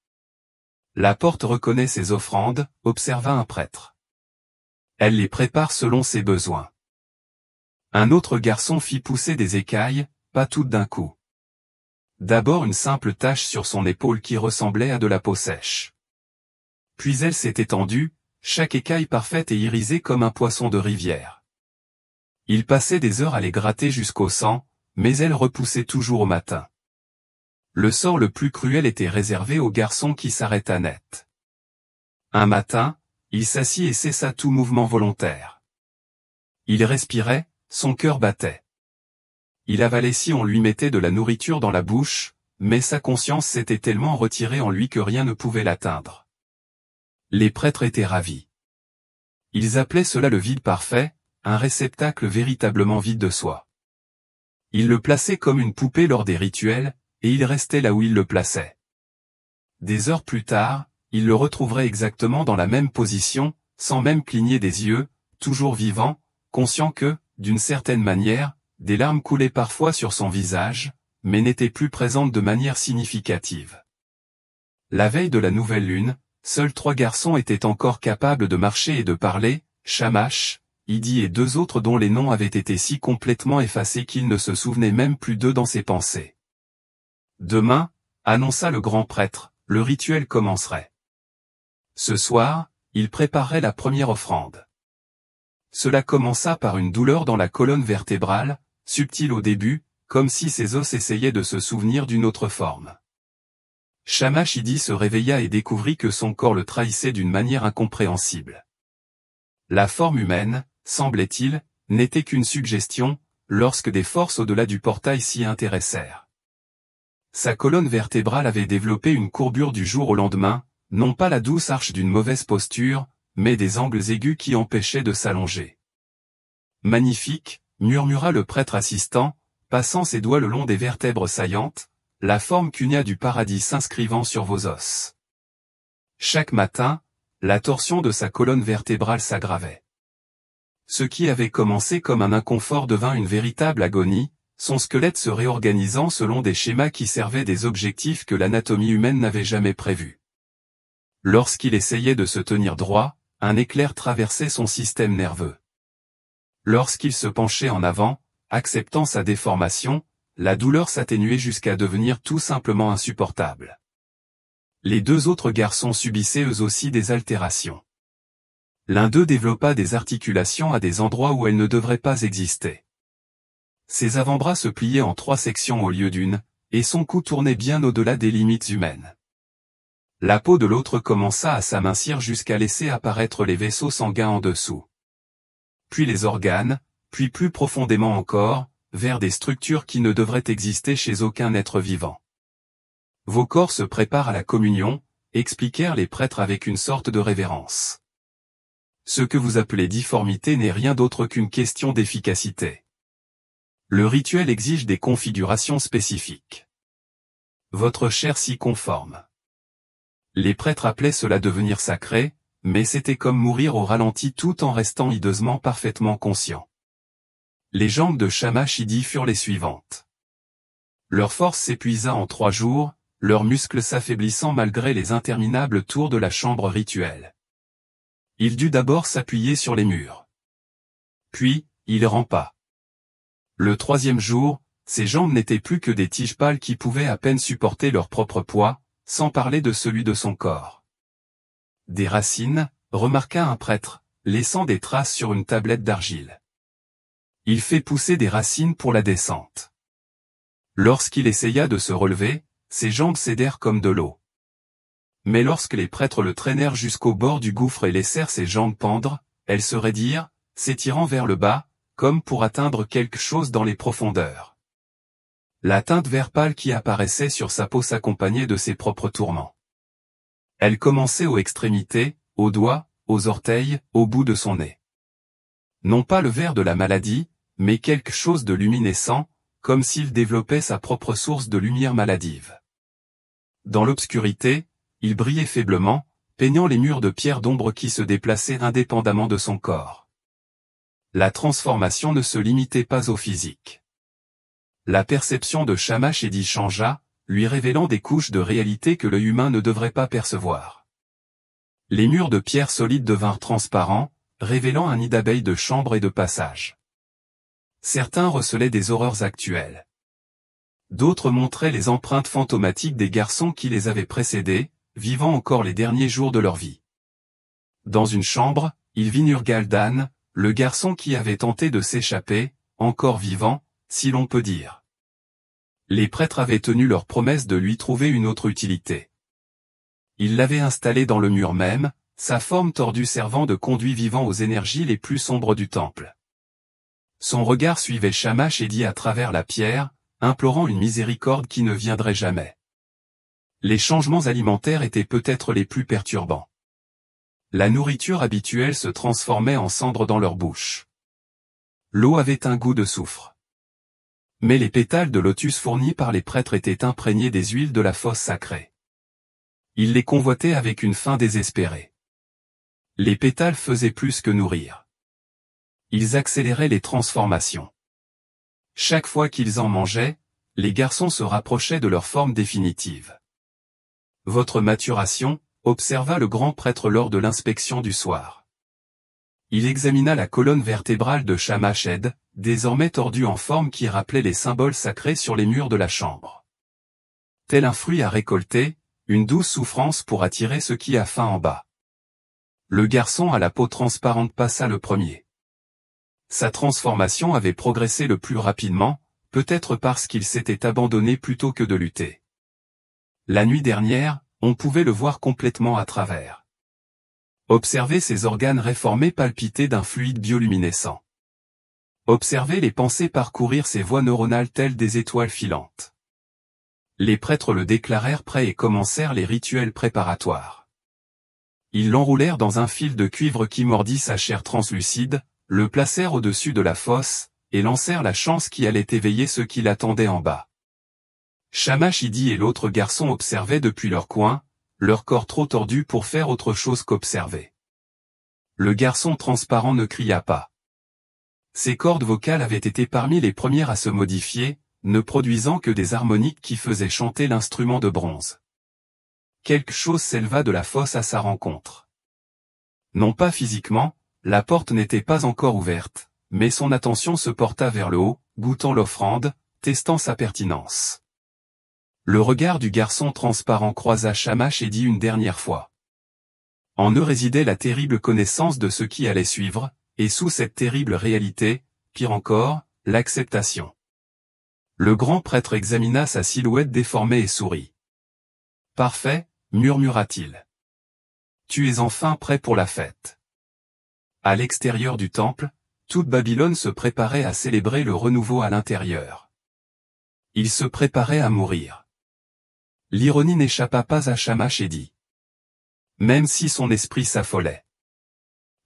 La porte reconnaît ses offrandes, observa un prêtre. Elle les prépare selon ses besoins. Un autre garçon fit pousser des écailles, pas toutes d'un coup. D'abord une simple tache sur son épaule qui ressemblait à de la peau sèche. Puis elle s'est étendue, chaque écaille parfaite et irisée comme un poisson de rivière. Il passait des heures à les gratter jusqu'au sang, mais elle repoussait toujours au matin. Le sort le plus cruel était réservé au garçon qui s'arrêta net. Un matin, il s'assit et cessa tout mouvement volontaire. Il respirait, son cœur battait. Il avalait si on lui mettait de la nourriture dans la bouche, mais sa conscience s'était tellement retirée en lui que rien ne pouvait l'atteindre. Les prêtres étaient ravis. Ils appelaient cela le vide parfait, un réceptacle véritablement vide de soi. Ils le plaçaient comme une poupée lors des rituels, et il restait là où ils le plaçaient. Des heures plus tard, il le retrouverait exactement dans la même position, sans même cligner des yeux, toujours vivant, conscient que, d'une certaine manière, des larmes coulaient parfois sur son visage, mais n'étaient plus présentes de manière significative. La veille de la nouvelle lune, seuls 3 garçons étaient encore capables de marcher et de parler, Shamash, Idi et 2 autres dont les noms avaient été si complètement effacés qu'il ne se souvenait même plus d'eux dans ses pensées. Demain, annonça le grand prêtre, le rituel commencerait. Ce soir, il préparerait la première offrande. Cela commença par une douleur dans la colonne vertébrale, subtile au début, comme si ses os essayaient de se souvenir d'une autre forme. Shamash Idi se réveilla et découvrit que son corps le trahissait d'une manière incompréhensible. La forme humaine, semblait-il, n'était qu'une suggestion, lorsque des forces au-delà du portail s'y intéressèrent. Sa colonne vertébrale avait développé une courbure du jour au lendemain, non pas la douce arche d'une mauvaise posture, mais des angles aigus qui empêchaient de s'allonger. Magnifique, murmura le prêtre assistant, passant ses doigts le long des vertèbres saillantes, la forme cunha du paradis s'inscrivant sur vos os. Chaque matin, la torsion de sa colonne vertébrale s'aggravait. Ce qui avait commencé comme un inconfort devint une véritable agonie, son squelette se réorganisant selon des schémas qui servaient des objectifs que l'anatomie humaine n'avait jamais prévus. Lorsqu'il essayait de se tenir droit, un éclair traversait son système nerveux. Lorsqu'il se penchait en avant, acceptant sa déformation, la douleur s'atténuait jusqu'à devenir tout simplement insupportable. Les 2 autres garçons subissaient eux aussi des altérations. L'un d'eux développa des articulations à des endroits où elles ne devraient pas exister. Ses avant-bras se pliaient en 3 sections au lieu d'une, et son cou tournait bien au-delà des limites humaines. La peau de l'autre commença à s'amincir jusqu'à laisser apparaître les vaisseaux sanguins en dessous. Puis les organes, puis plus profondément encore, vers des structures qui ne devraient exister chez aucun être vivant. Vos corps se préparent à la communion, expliquèrent les prêtres avec une sorte de révérence. Ce que vous appelez difformité n'est rien d'autre qu'une question d'efficacité. Le rituel exige des configurations spécifiques. Votre chair s'y conforme. Les prêtres appelaient cela devenir sacré, mais c'était comme mourir au ralenti tout en restant hideusement parfaitement conscient. Les jambes de Shamash Idi furent les suivantes. Leur force s'épuisa en 3 jours, leurs muscles s'affaiblissant malgré les interminables tours de la chambre rituelle. Il dut d'abord s'appuyer sur les murs. Puis, il rampa. Le 3e jour, ses jambes n'étaient plus que des tiges pâles qui pouvaient à peine supporter leur propre poids, sans parler de celui de son corps. Des racines, remarqua un prêtre, laissant des traces sur une tablette d'argile. Il fait pousser des racines pour la descente. Lorsqu'il essaya de se relever, ses jambes cédèrent comme de l'eau. Mais lorsque les prêtres le traînèrent jusqu'au bord du gouffre et laissèrent ses jambes pendre, elles se raidirent, s'étirant vers le bas, comme pour atteindre quelque chose dans les profondeurs. La teinte vert pâle qui apparaissait sur sa peau s'accompagnait de ses propres tourments. Elle commençait aux extrémités, aux doigts, aux orteils, au bout de son nez. Non pas le vert de la maladie, mais quelque chose de luminescent, comme s'il développait sa propre source de lumière maladive. Dans l'obscurité, il brillait faiblement, peignant les murs de pierre d'ombre qui se déplaçaient indépendamment de son corps. La transformation ne se limitait pas au physique. La perception de Shamash Idi changea, lui révélant des couches de réalité que l'œil humain ne devrait pas percevoir. Les murs de pierre solide devinrent transparents, révélant un nid d'abeilles de chambre et de passage. Certains recelaient des horreurs actuelles. D'autres montraient les empreintes fantomatiques des garçons qui les avaient précédés, vivant encore les derniers jours de leur vie. Dans une chambre, il vit Nurgaldan, le garçon qui avait tenté de s'échapper, encore vivant, si l'on peut dire. Les prêtres avaient tenu leur promesse de lui trouver une autre utilité. Ils l'avaient installé dans le mur même, sa forme tordue servant de conduit vivant aux énergies les plus sombres du temple. Son regard suivait Shamash et dit à travers la pierre, implorant une miséricorde qui ne viendrait jamais. Les changements alimentaires étaient peut-être les plus perturbants. La nourriture habituelle se transformait en cendres dans leur bouche. L'eau avait un goût de soufre. Mais les pétales de lotus fournis par les prêtres étaient imprégnés des huiles de la fosse sacrée. Ils les convoitaient avec une faim désespérée. Les pétales faisaient plus que nourrir. Ils accéléraient les transformations. Chaque fois qu'ils en mangeaient, les garçons se rapprochaient de leur forme définitive. Votre maturation, observa le grand prêtre lors de l'inspection du soir. Il examina la colonne vertébrale de Shamash-Ed, désormais tordue en forme qui rappelait les symboles sacrés sur les murs de la chambre. Tel un fruit à récolter, une douce souffrance pour attirer ce qui a faim en bas. Le garçon à la peau transparente passa le premier. Sa transformation avait progressé le plus rapidement, peut-être parce qu'il s'était abandonné plutôt que de lutter. La nuit dernière, on pouvait le voir complètement à travers. Observer ses organes réformés palpiter d'un fluide bioluminescent. Observer les pensées parcourir ses voies neuronales telles des étoiles filantes. Les prêtres le déclarèrent prêt et commencèrent les rituels préparatoires. Ils l'enroulèrent dans un fil de cuivre qui mordit sa chair translucide, le placèrent au-dessus de la fosse, et lancèrent la chance qui allait éveiller ceux qui l'attendaient en bas. Shamash et l'autre garçon observaient depuis leur coin, leur corps trop tordu pour faire autre chose qu'observer. Le garçon transparent ne cria pas. Ses cordes vocales avaient été parmi les premières à se modifier, ne produisant que des harmoniques qui faisaient chanter l'instrument de bronze. Quelque chose s'éleva de la fosse à sa rencontre. Non pas physiquement, la porte n'était pas encore ouverte, mais son attention se porta vers le haut, goûtant l'offrande, testant sa pertinence. Le regard du garçon transparent croisa Shamash et dit une dernière fois. En eux résidait la terrible connaissance de ce qui allait suivre, et sous cette terrible réalité, pire encore, l'acceptation. Le grand prêtre examina sa silhouette déformée et sourit. « Parfait, murmura-t-il. Tu es enfin prêt pour la fête. » À l'extérieur du temple, toute Babylone se préparait à célébrer le renouveau à l'intérieur. Il se préparait à mourir. L'ironie n'échappa pas à Shamash et dit. Même si son esprit s'affolait.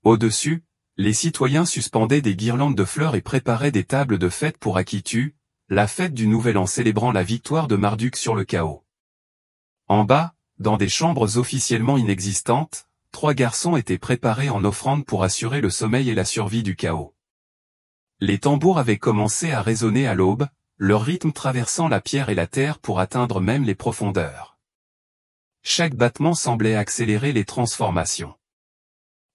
Au-dessus, les citoyens suspendaient des guirlandes de fleurs et préparaient des tables de fête pour Akitu, la fête du Nouvel An célébrant la victoire de Marduk sur le chaos. En bas, dans des chambres officiellement inexistantes, 3 garçons étaient préparés en offrande pour assurer le sommeil et la survie du chaos. Les tambours avaient commencé à résonner à l'aube, leur rythme traversant la pierre et la terre pour atteindre même les profondeurs. Chaque battement semblait accélérer les transformations.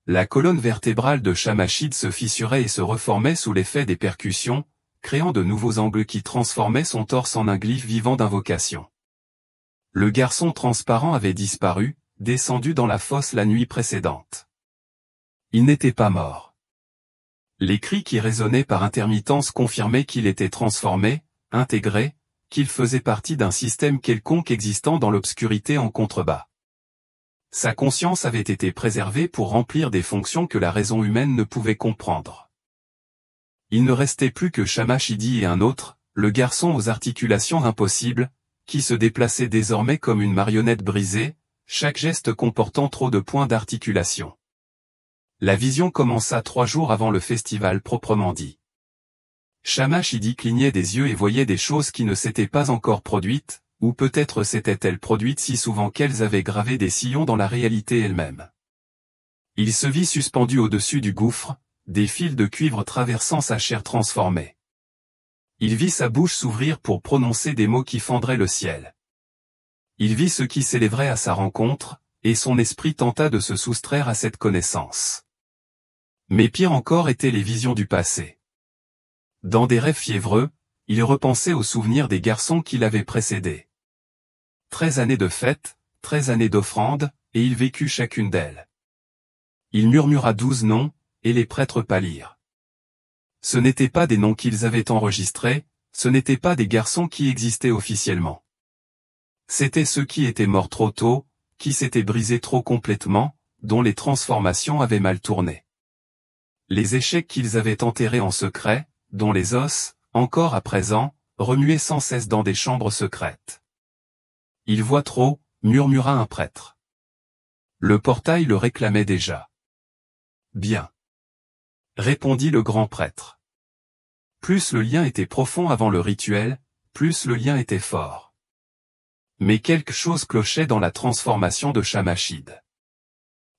La colonne vertébrale de Shamash-Ed se fissurait et se reformait sous l'effet des percussions, créant de nouveaux angles qui transformaient son torse en un glyphe vivant d'invocation. Le garçon transparent avait disparu, descendu dans la fosse la nuit précédente. Il n'était pas mort. Les cris qui résonnaient par intermittence confirmaient qu'il était transformé, intégré, qu'il faisait partie d'un système quelconque existant dans l'obscurité en contrebas. Sa conscience avait été préservée pour remplir des fonctions que la raison humaine ne pouvait comprendre. Il ne restait plus que Shamash et un autre, le garçon aux articulations impossibles, qui se déplaçait désormais comme une marionnette brisée, chaque geste comportant trop de points d'articulation. La vision commença 3 jours avant le festival proprement dit. Shamash clignait des yeux et voyait des choses qui ne s'étaient pas encore produites, ou peut-être s'étaient-elles produites si souvent qu'elles avaient gravé des sillons dans la réalité elle-même. Il se vit suspendu au-dessus du gouffre, des fils de cuivre traversant sa chair transformée. Il vit sa bouche s'ouvrir pour prononcer des mots qui fendraient le ciel. Il vit ce qui s'élèverait à sa rencontre, et son esprit tenta de se soustraire à cette connaissance. Mais pire encore étaient les visions du passé. Dans des rêves fiévreux, il repensait aux souvenirs des garçons qui l'avaient précédé. 13 années de fête, 13 années d'offrande, et il vécut chacune d'elles. Il murmura 12 noms, et les prêtres pâlirent. Ce n'étaient pas des noms qu'ils avaient enregistrés, ce n'étaient pas des garçons qui existaient officiellement. C'étaient ceux qui étaient morts trop tôt, qui s'étaient brisés trop complètement, dont les transformations avaient mal tourné. Les échecs qu'ils avaient enterrés en secret, dont les os, encore à présent, remuaient sans cesse dans des chambres secrètes. Il voit trop, murmura un prêtre. Le portail le réclamait déjà. Bien, répondit le grand prêtre. Plus le lien était profond avant le rituel, plus le lien était fort. Mais quelque chose clochait dans la transformation de Shamashid.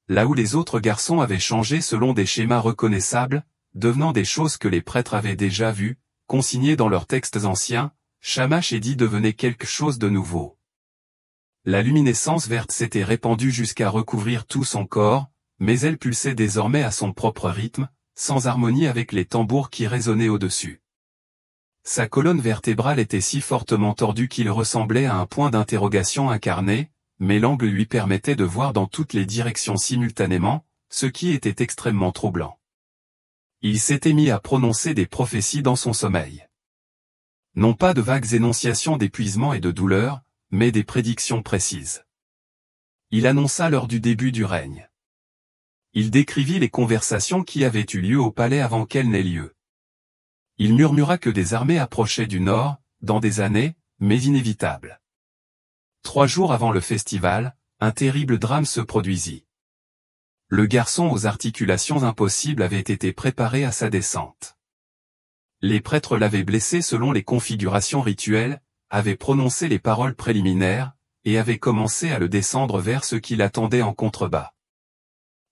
Là où les autres garçons avaient changé selon des schémas reconnaissables, devenant des choses que les prêtres avaient déjà vues, consignées dans leurs textes anciens, Shamashidi devenait quelque chose de nouveau. La luminescence verte s'était répandue jusqu'à recouvrir tout son corps, mais elle pulsait désormais à son propre rythme, sans harmonie avec les tambours qui résonnaient au-dessus. Sa colonne vertébrale était si fortement tordue qu'il ressemblait à un point d'interrogation incarné, mais l'angle lui permettait de voir dans toutes les directions simultanément, ce qui était extrêmement troublant. Il s'était mis à prononcer des prophéties dans son sommeil. Non pas de vagues énonciations d'épuisement et de douleur, mais des prédictions précises. Il annonça l'heure du début du règne. Il décrivit les conversations qui avaient eu lieu au palais avant qu'elles n'aient lieu. Il murmura que des armées approchaient du nord, dans des années, mais inévitables. 3 jours avant le festival, un terrible drame se produisit. Le garçon aux articulations impossibles avait été préparé à sa descente. Les prêtres l'avaient blessé selon les configurations rituelles, avaient prononcé les paroles préliminaires, et avaient commencé à le descendre vers ceux qui l'attendaient en contrebas.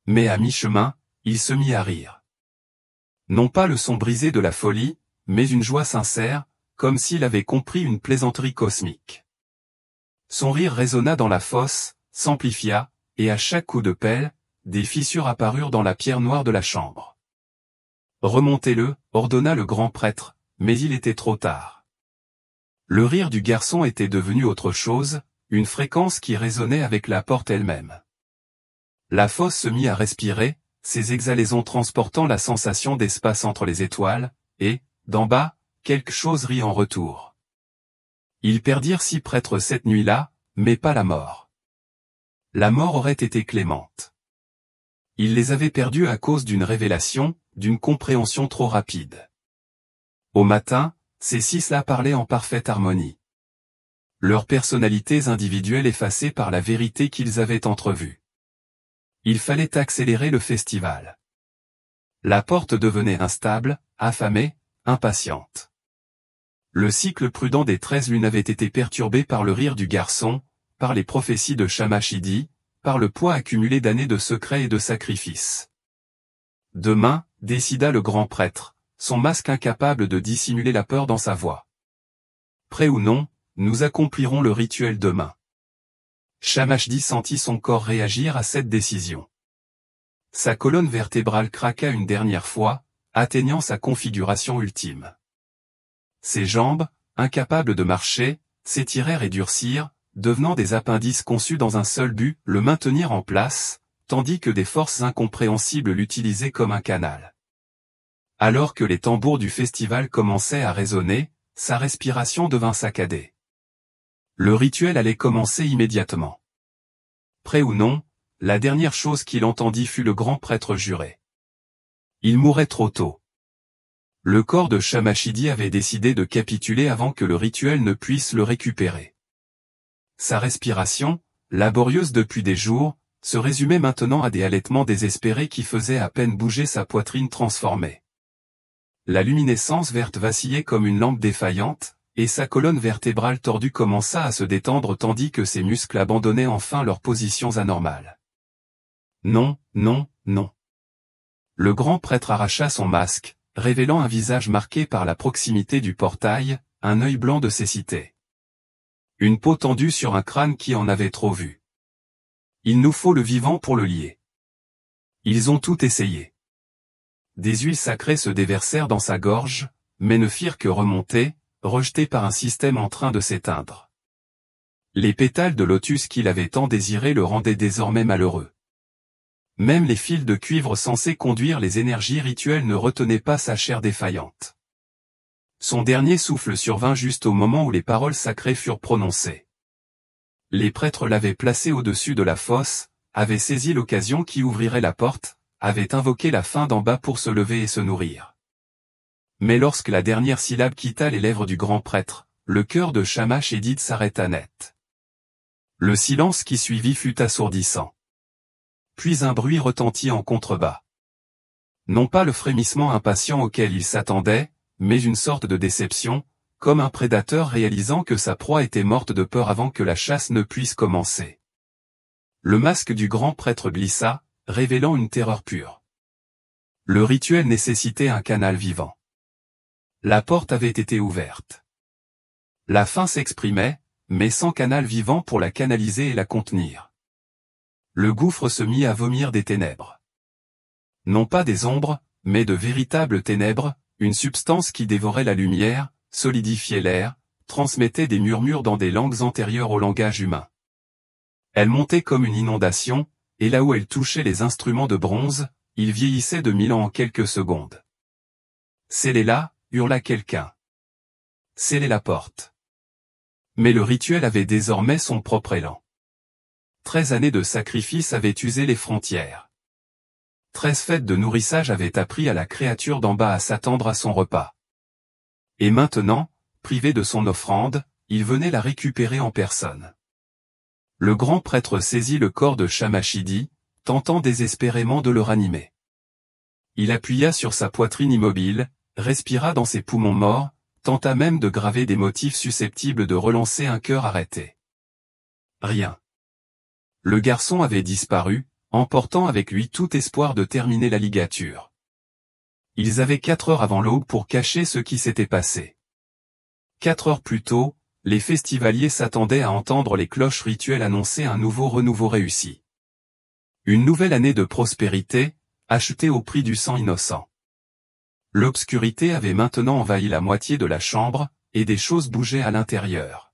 Mais à mi-chemin, il se mit à rire. Non pas le son brisé de la folie, mais une joie sincère, comme s'il avait compris une plaisanterie cosmique. Son rire résonna dans la fosse, s'amplifia, et à chaque coup de pelle, des fissures apparurent dans la pierre noire de la chambre. « Remontez-le » ordonna le grand prêtre, mais il était trop tard. Le rire du garçon était devenu autre chose, une fréquence qui résonnait avec la porte elle-même. La fosse se mit à respirer, ses exhalaisons transportant la sensation d'espace entre les étoiles, et, d'en bas, quelque chose rit en retour. Ils perdirent 6 prêtres cette nuit-là, mais pas la mort. La mort aurait été clémente. Ils les avaient perdus à cause d'une révélation, d'une compréhension trop rapide. Au matin, ces 6-là parlaient en parfaite harmonie. Leurs personnalités individuelles effacées par la vérité qu'ils avaient entrevue. Il fallait accélérer le festival. La porte devenait instable, affamée, impatiente. Le cycle prudent des 13 lunes avait été perturbé par le rire du garçon, par les prophéties de Shamashidi, par le poids accumulé d'années de secrets et de sacrifices. Demain, décida le grand prêtre, son masque incapable de dissimuler la peur dans sa voix. Prêt ou non, nous accomplirons le rituel demain. Shamashdi sentit son corps réagir à cette décision. Sa colonne vertébrale craqua une dernière fois, atteignant sa configuration ultime. Ses jambes, incapables de marcher, s'étirèrent et durcirent, devenant des appendices conçus dans un seul but, le maintenir en place, tandis que des forces incompréhensibles l'utilisaient comme un canal. Alors que les tambours du festival commençaient à résonner, sa respiration devint saccadée. Le rituel allait commencer immédiatement. Prêt ou non, la dernière chose qu'il entendit fut le grand prêtre jurer. Il mourait trop tôt. Le corps de Shamashidi avait décidé de capituler avant que le rituel ne puisse le récupérer. Sa respiration, laborieuse depuis des jours, se résumait maintenant à des halètements désespérés qui faisaient à peine bouger sa poitrine transformée. La luminescence verte vacillait comme une lampe défaillante, et sa colonne vertébrale tordue commença à se détendre tandis que ses muscles abandonnaient enfin leurs positions anormales. Non, non, non. Le grand prêtre arracha son masque, révélant un visage marqué par la proximité du portail, un œil blanc de cécité. Une peau tendue sur un crâne qui en avait trop vu. Il nous faut le vivant pour le lier. Ils ont tout essayé. Des huiles sacrées se déversèrent dans sa gorge, mais ne firent que remonter, rejetés par un système en train de s'éteindre. Les pétales de lotus qu'il avait tant désirés le rendaient désormais malheureux. Même les fils de cuivre censés conduire les énergies rituelles ne retenaient pas sa chair défaillante. Son dernier souffle survint juste au moment où les paroles sacrées furent prononcées. Les prêtres l'avaient placé au-dessus de la fosse, avaient saisi l'occasion qui ouvrirait la porte, avaient invoqué la faim d'en bas pour se lever et se nourrir. Mais lorsque la dernière syllabe quitta les lèvres du grand prêtre, le cœur de Shamash Edid s'arrêta net. Le silence qui suivit fut assourdissant. Puis un bruit retentit en contrebas. Non pas le frémissement impatient auquel il s'attendait, mais une sorte de déception, comme un prédateur réalisant que sa proie était morte de peur avant que la chasse ne puisse commencer. Le masque du grand prêtre glissa, révélant une terreur pure. Le rituel nécessitait un canal vivant. La porte avait été ouverte. La fin s'exprimait, mais sans canal vivant pour la canaliser et la contenir. Le gouffre se mit à vomir des ténèbres. Non pas des ombres, mais de véritables ténèbres, une substance qui dévorait la lumière, solidifiait l'air, transmettait des murmures dans des langues antérieures au langage humain. Elle montait comme une inondation, et là où elle touchait les instruments de bronze, ils vieillissaient de 1000 ans en quelques secondes. Scellez-la, hurla quelqu'un. Scellez la porte. Mais le rituel avait désormais son propre élan. 13 années de sacrifice avaient usé les frontières. 13 fêtes de nourrissage avaient appris à la créature d'en bas à s'attendre à son repas. Et maintenant, privé de son offrande, il venait la récupérer en personne. Le grand prêtre saisit le corps de Shamashidi, tentant désespérément de le ranimer. Il appuya sur sa poitrine immobile, respira dans ses poumons morts, tenta même de graver des motifs susceptibles de relancer un cœur arrêté. Rien. Le garçon avait disparu, emportant avec lui tout espoir de terminer la ligature. Ils avaient 4 heures avant l'aube pour cacher ce qui s'était passé. 4 heures plus tôt, les festivaliers s'attendaient à entendre les cloches rituelles annoncer un nouveau renouveau réussi. Une nouvelle année de prospérité, achetée au prix du sang innocent. L'obscurité avait maintenant envahi la moitié de la chambre, et des choses bougeaient à l'intérieur.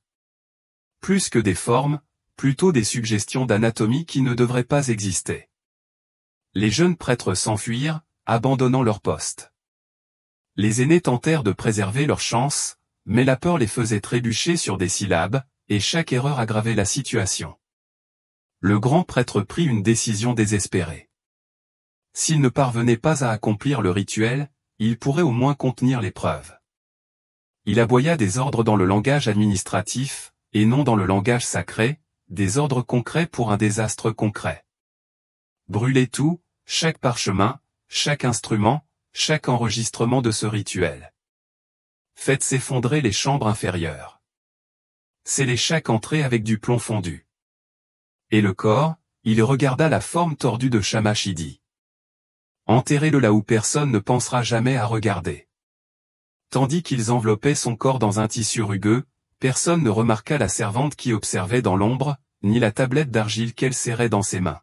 Plus que des formes, plutôt des suggestions d'anatomie qui ne devraient pas exister. Les jeunes prêtres s'enfuirent, abandonnant leur poste. Les aînés tentèrent de préserver leur chance, mais la peur les faisait trébucher sur des syllabes, et chaque erreur aggravait la situation. Le grand prêtre prit une décision désespérée. S'il ne parvenait pas à accomplir le rituel, il pourrait au moins contenir l'épreuve. Il aboya des ordres dans le langage administratif, et non dans le langage sacré, des ordres concrets pour un désastre concret. Brûlez tout, chaque parchemin, chaque instrument, chaque enregistrement de ce rituel. Faites s'effondrer les chambres inférieures. Scellez chaque entrée avec du plomb fondu. Et le corps, il regarda la forme tordue de Shamashidi. Enterrez-le là où personne ne pensera jamais à regarder. Tandis qu'ils enveloppaient son corps dans un tissu rugueux, personne ne remarqua la servante qui observait dans l'ombre, ni la tablette d'argile qu'elle serrait dans ses mains.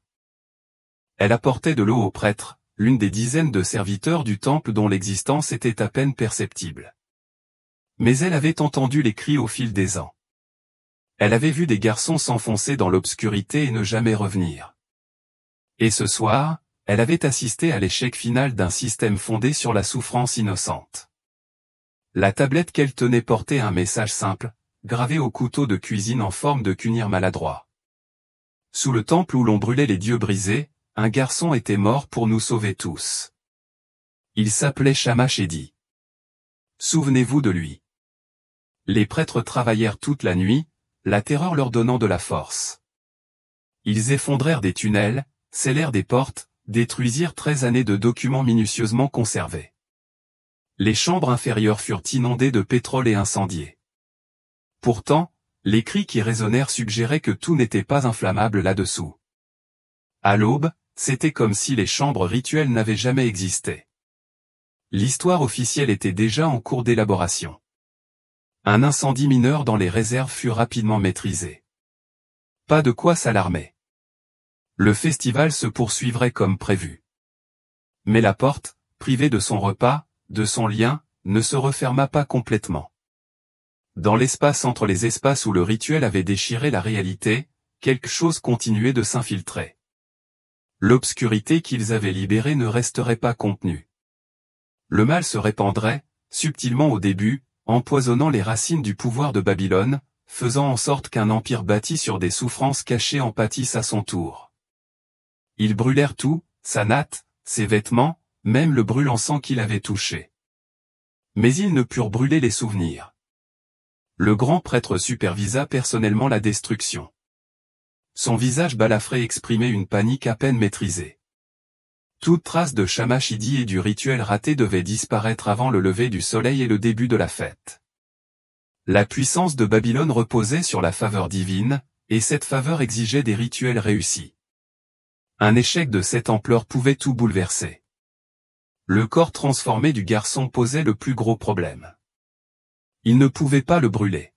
Elle apportait de l'eau au prêtre, l'une des dizaines de serviteurs du temple dont l'existence était à peine perceptible. Mais elle avait entendu les cris au fil des ans. Elle avait vu des garçons s'enfoncer dans l'obscurité et ne jamais revenir. Et ce soir, elle avait assisté à l'échec final d'un système fondé sur la souffrance innocente. La tablette qu'elle tenait portait un message simple, gravé au couteau de cuisine en forme de cunir maladroit. Sous le temple où l'on brûlait les dieux brisés, un garçon était mort pour nous sauver tous. Il s'appelait Shamashidi. Souvenez-vous de lui. Les prêtres travaillèrent toute la nuit, la terreur leur donnant de la force. Ils effondraient des tunnels, scellèrent des portes, détruisirent 13 années de documents minutieusement conservés. Les chambres inférieures furent inondées de pétrole et incendiées. Pourtant, les cris qui résonnèrent suggéraient que tout n'était pas inflammable là-dessous. À l'aube, c'était comme si les chambres rituelles n'avaient jamais existé. L'histoire officielle était déjà en cours d'élaboration. Un incendie mineur dans les réserves fut rapidement maîtrisé. Pas de quoi s'alarmer. Le festival se poursuivrait comme prévu. Mais la porte, privée de son repas, de son lien, ne se referma pas complètement. Dans l'espace entre les espaces où le rituel avait déchiré la réalité, quelque chose continuait de s'infiltrer. L'obscurité qu'ils avaient libérée ne resterait pas contenue. Le mal se répandrait, subtilement au début, empoisonnant les racines du pouvoir de Babylone, faisant en sorte qu'un empire bâti sur des souffrances cachées en pâtisse à son tour. Ils brûlèrent tout, sa natte, ses vêtements, même le brûlant sang qu'il avait touché. Mais ils ne purent brûler les souvenirs. Le grand prêtre supervisa personnellement la destruction. Son visage balafré exprimait une panique à peine maîtrisée. Toute trace de Shamash-Iddi et du rituel raté devait disparaître avant le lever du soleil et le début de la fête. La puissance de Babylone reposait sur la faveur divine, et cette faveur exigeait des rituels réussis. Un échec de cette ampleur pouvait tout bouleverser. Le corps transformé du garçon posait le plus gros problème. Il ne pouvait pas le brûler.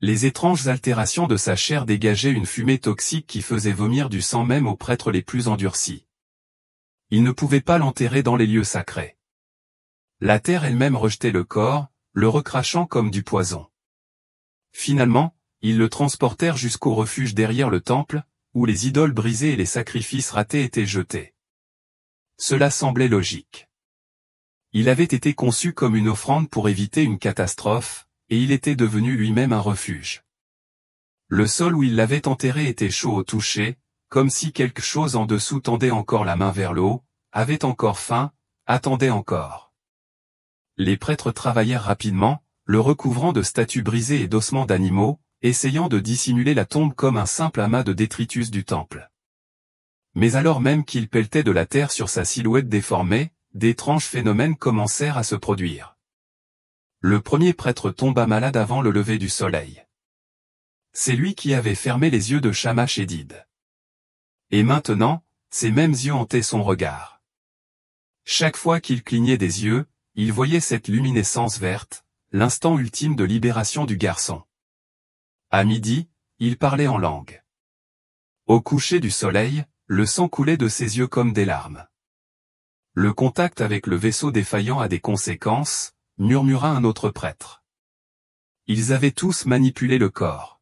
Les étranges altérations de sa chair dégageaient une fumée toxique qui faisait vomir du sang même aux prêtres les plus endurcis. Il ne pouvait pas l'enterrer dans les lieux sacrés. La terre elle-même rejetait le corps, le recrachant comme du poison. Finalement, ils le transportèrent jusqu'au refuge derrière le temple, où les idoles brisées et les sacrifices ratés étaient jetés. Cela semblait logique. Il avait été conçu comme une offrande pour éviter une catastrophe, et il était devenu lui-même un refuge. Le sol où il l'avait enterré était chaud au toucher, comme si quelque chose en dessous tendait encore la main vers le haut, avait encore faim, attendait encore. Les prêtres travaillèrent rapidement, le recouvrant de statues brisées et d'ossements d'animaux, essayant de dissimuler la tombe comme un simple amas de détritus du temple. Mais alors même qu'il pelletait de la terre sur sa silhouette déformée, d'étranges phénomènes commencèrent à se produire. Le premier prêtre tomba malade avant le lever du soleil. C'est lui qui avait fermé les yeux de Shamash-Iddi. Et maintenant, ces mêmes yeux hantaient son regard. Chaque fois qu'il clignait des yeux, il voyait cette luminescence verte, l'instant ultime de libération du garçon. À midi, il parlait en langue. Au coucher du soleil, le sang coulait de ses yeux comme des larmes. Le contact avec le vaisseau défaillant a des conséquences, murmura un autre prêtre. Ils avaient tous manipulé le corps.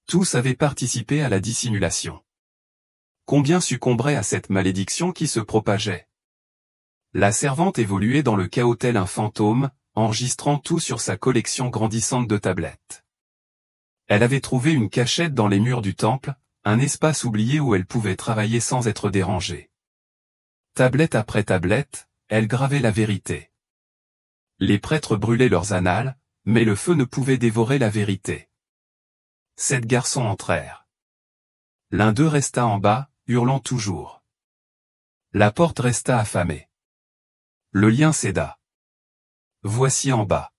Tous avaient participé à la dissimulation. Combien succomberaient à cette malédiction qui se propageait? La servante évoluait dans le chaos tel un fantôme, enregistrant tout sur sa collection grandissante de tablettes. Elle avait trouvé une cachette dans les murs du temple, un espace oublié où elle pouvait travailler sans être dérangée. Tablette après tablette, elle gravait la vérité. Les prêtres brûlaient leurs annales, mais le feu ne pouvait dévorer la vérité. 7 garçons entrèrent. L'un d'eux resta en bas, hurlant toujours. La porte resta affamée. Le lien céda. Voici en bas.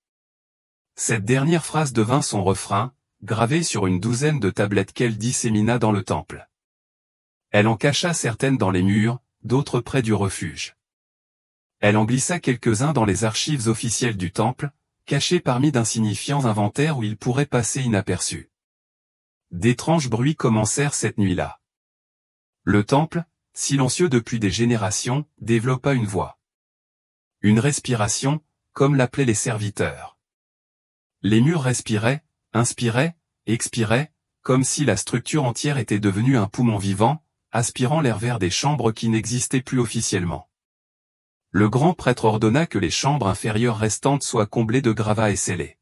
Cette dernière phrase devint son refrain, gravé sur une douzaine de tablettes qu'elle dissémina dans le temple. Elle en cacha certaines dans les murs, d'autres près du refuge. Elle en glissa quelques-uns dans les archives officielles du temple, cachés parmi d'insignifiants inventaires où ils pourraient passer inaperçus. D'étranges bruits commencèrent cette nuit-là. Le temple, silencieux depuis des générations, développa une voix. Une respiration, comme l'appelaient les serviteurs. Les murs respiraient, inspiraient, expiraient, comme si la structure entière était devenue un poumon vivant, aspirant l'air vert des chambres qui n'existaient plus officiellement. Le grand prêtre ordonna que les chambres inférieures restantes soient comblées de gravats et scellées.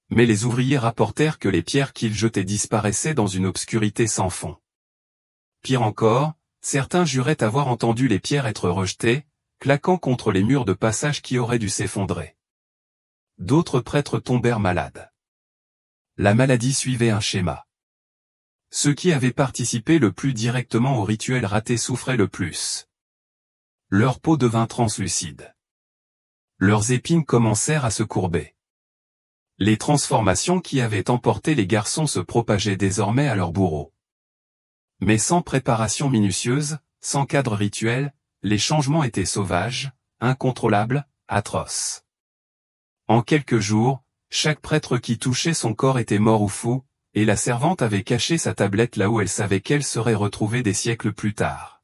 Mais les ouvriers rapportèrent que les pierres qu'ils jetaient disparaissaient dans une obscurité sans fond. Pire encore, certains juraient avoir entendu les pierres être rejetées, claquant contre les murs de passage qui auraient dû s'effondrer. D'autres prêtres tombèrent malades. La maladie suivait un schéma. Ceux qui avaient participé le plus directement au rituel raté souffraient le plus. Leur peau devint translucide. Leurs épines commencèrent à se courber. Les transformations qui avaient emporté les garçons se propageaient désormais à leurs bourreaux. Mais sans préparation minutieuse, sans cadre rituel, les changements étaient sauvages, incontrôlables, atroces. En quelques jours, chaque prêtre qui touchait son corps était mort ou fou, et la servante avait caché sa tablette là où elle savait qu'elle serait retrouvée des siècles plus tard.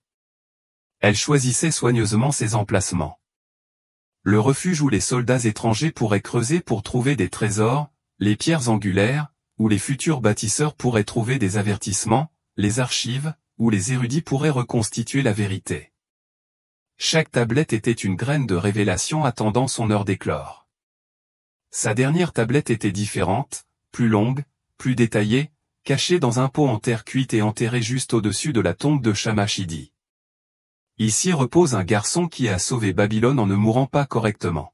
Elle choisissait soigneusement ses emplacements. Le refuge où les soldats étrangers pourraient creuser pour trouver des trésors, les pierres angulaires, où les futurs bâtisseurs pourraient trouver des avertissements, les archives, où les érudits pourraient reconstituer la vérité. Chaque tablette était une graine de révélation attendant son heure d'éclore. Sa dernière tablette était différente, plus longue, plus détaillée, cachée dans un pot en terre cuite et enterrée juste au-dessus de la tombe de Shamash-Iddi. Ici repose un garçon qui a sauvé Babylone en ne mourant pas correctement.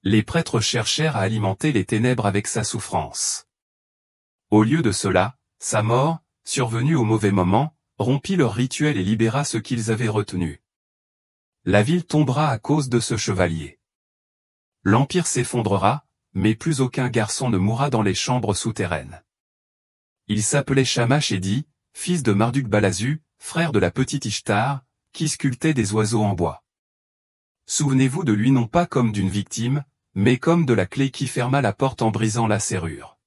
Les prêtres cherchèrent à alimenter les ténèbres avec sa souffrance. Au lieu de cela, sa mort, survenue au mauvais moment, rompit leur rituel et libéra ce qu'ils avaient retenu. La ville tombera à cause de ce chevalier. L'empire s'effondrera, mais plus aucun garçon ne mourra dans les chambres souterraines. Il s'appelait Shamash-Eddi, fils de Marduk-Balazu, frère de la petite Ishtar, qui sculptait des oiseaux en bois. Souvenez-vous de lui non pas comme d'une victime, mais comme de la clé qui ferma la porte en brisant la serrure.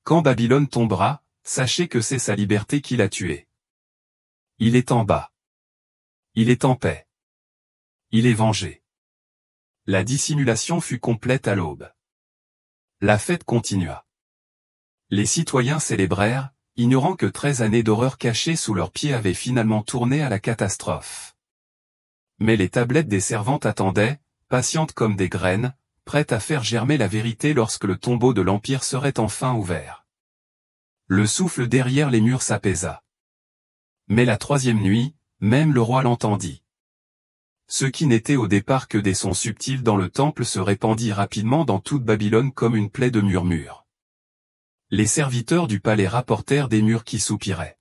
Quand Babylone tombera, sachez que c'est sa liberté qui l'a tué. Il est en bas. Il est en paix. Il est vengé. La dissimulation fut complète à l'aube. La fête continua. Les citoyens célébrèrent, ignorant que 13 années d'horreur cachées sous leurs pieds avaient finalement tourné à la catastrophe. Mais les tablettes des servantes attendaient, patientes comme des graines, prêtes à faire germer la vérité lorsque le tombeau de l'Empire serait enfin ouvert. Le souffle derrière les murs s'apaisa. Mais la troisième nuit, même le roi l'entendit. Ce qui n'était au départ que des sons subtils dans le temple se répandit rapidement dans toute Babylone comme une plaie de murmures. Les serviteurs du palais rapportèrent des murs qui soupiraient.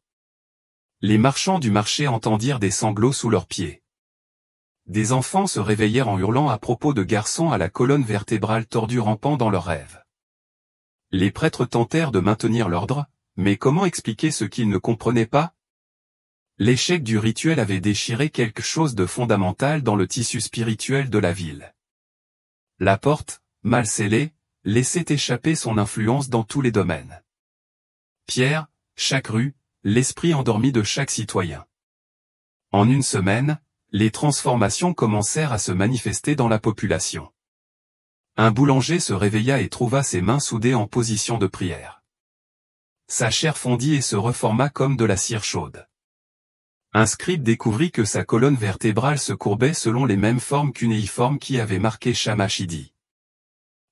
Les marchands du marché entendirent des sanglots sous leurs pieds. Des enfants se réveillèrent en hurlant à propos de garçons à la colonne vertébrale tordue rampant dans leurs rêves. Les prêtres tentèrent de maintenir l'ordre, mais comment expliquer ce qu'ils ne comprenaient pas? L'échec du rituel avait déchiré quelque chose de fondamental dans le tissu spirituel de la ville. La porte, mal scellée, laissait échapper son influence dans tous les domaines. Pierre, chaque rue, l'esprit endormi de chaque citoyen. En une semaine, les transformations commencèrent à se manifester dans la population. Un boulanger se réveilla et trouva ses mains soudées en position de prière. Sa chair fondit et se reforma comme de la cire chaude. Un scribe découvrit que sa colonne vertébrale se courbait selon les mêmes formes cunéiformes qui avaient marqué Shamash-Eddi.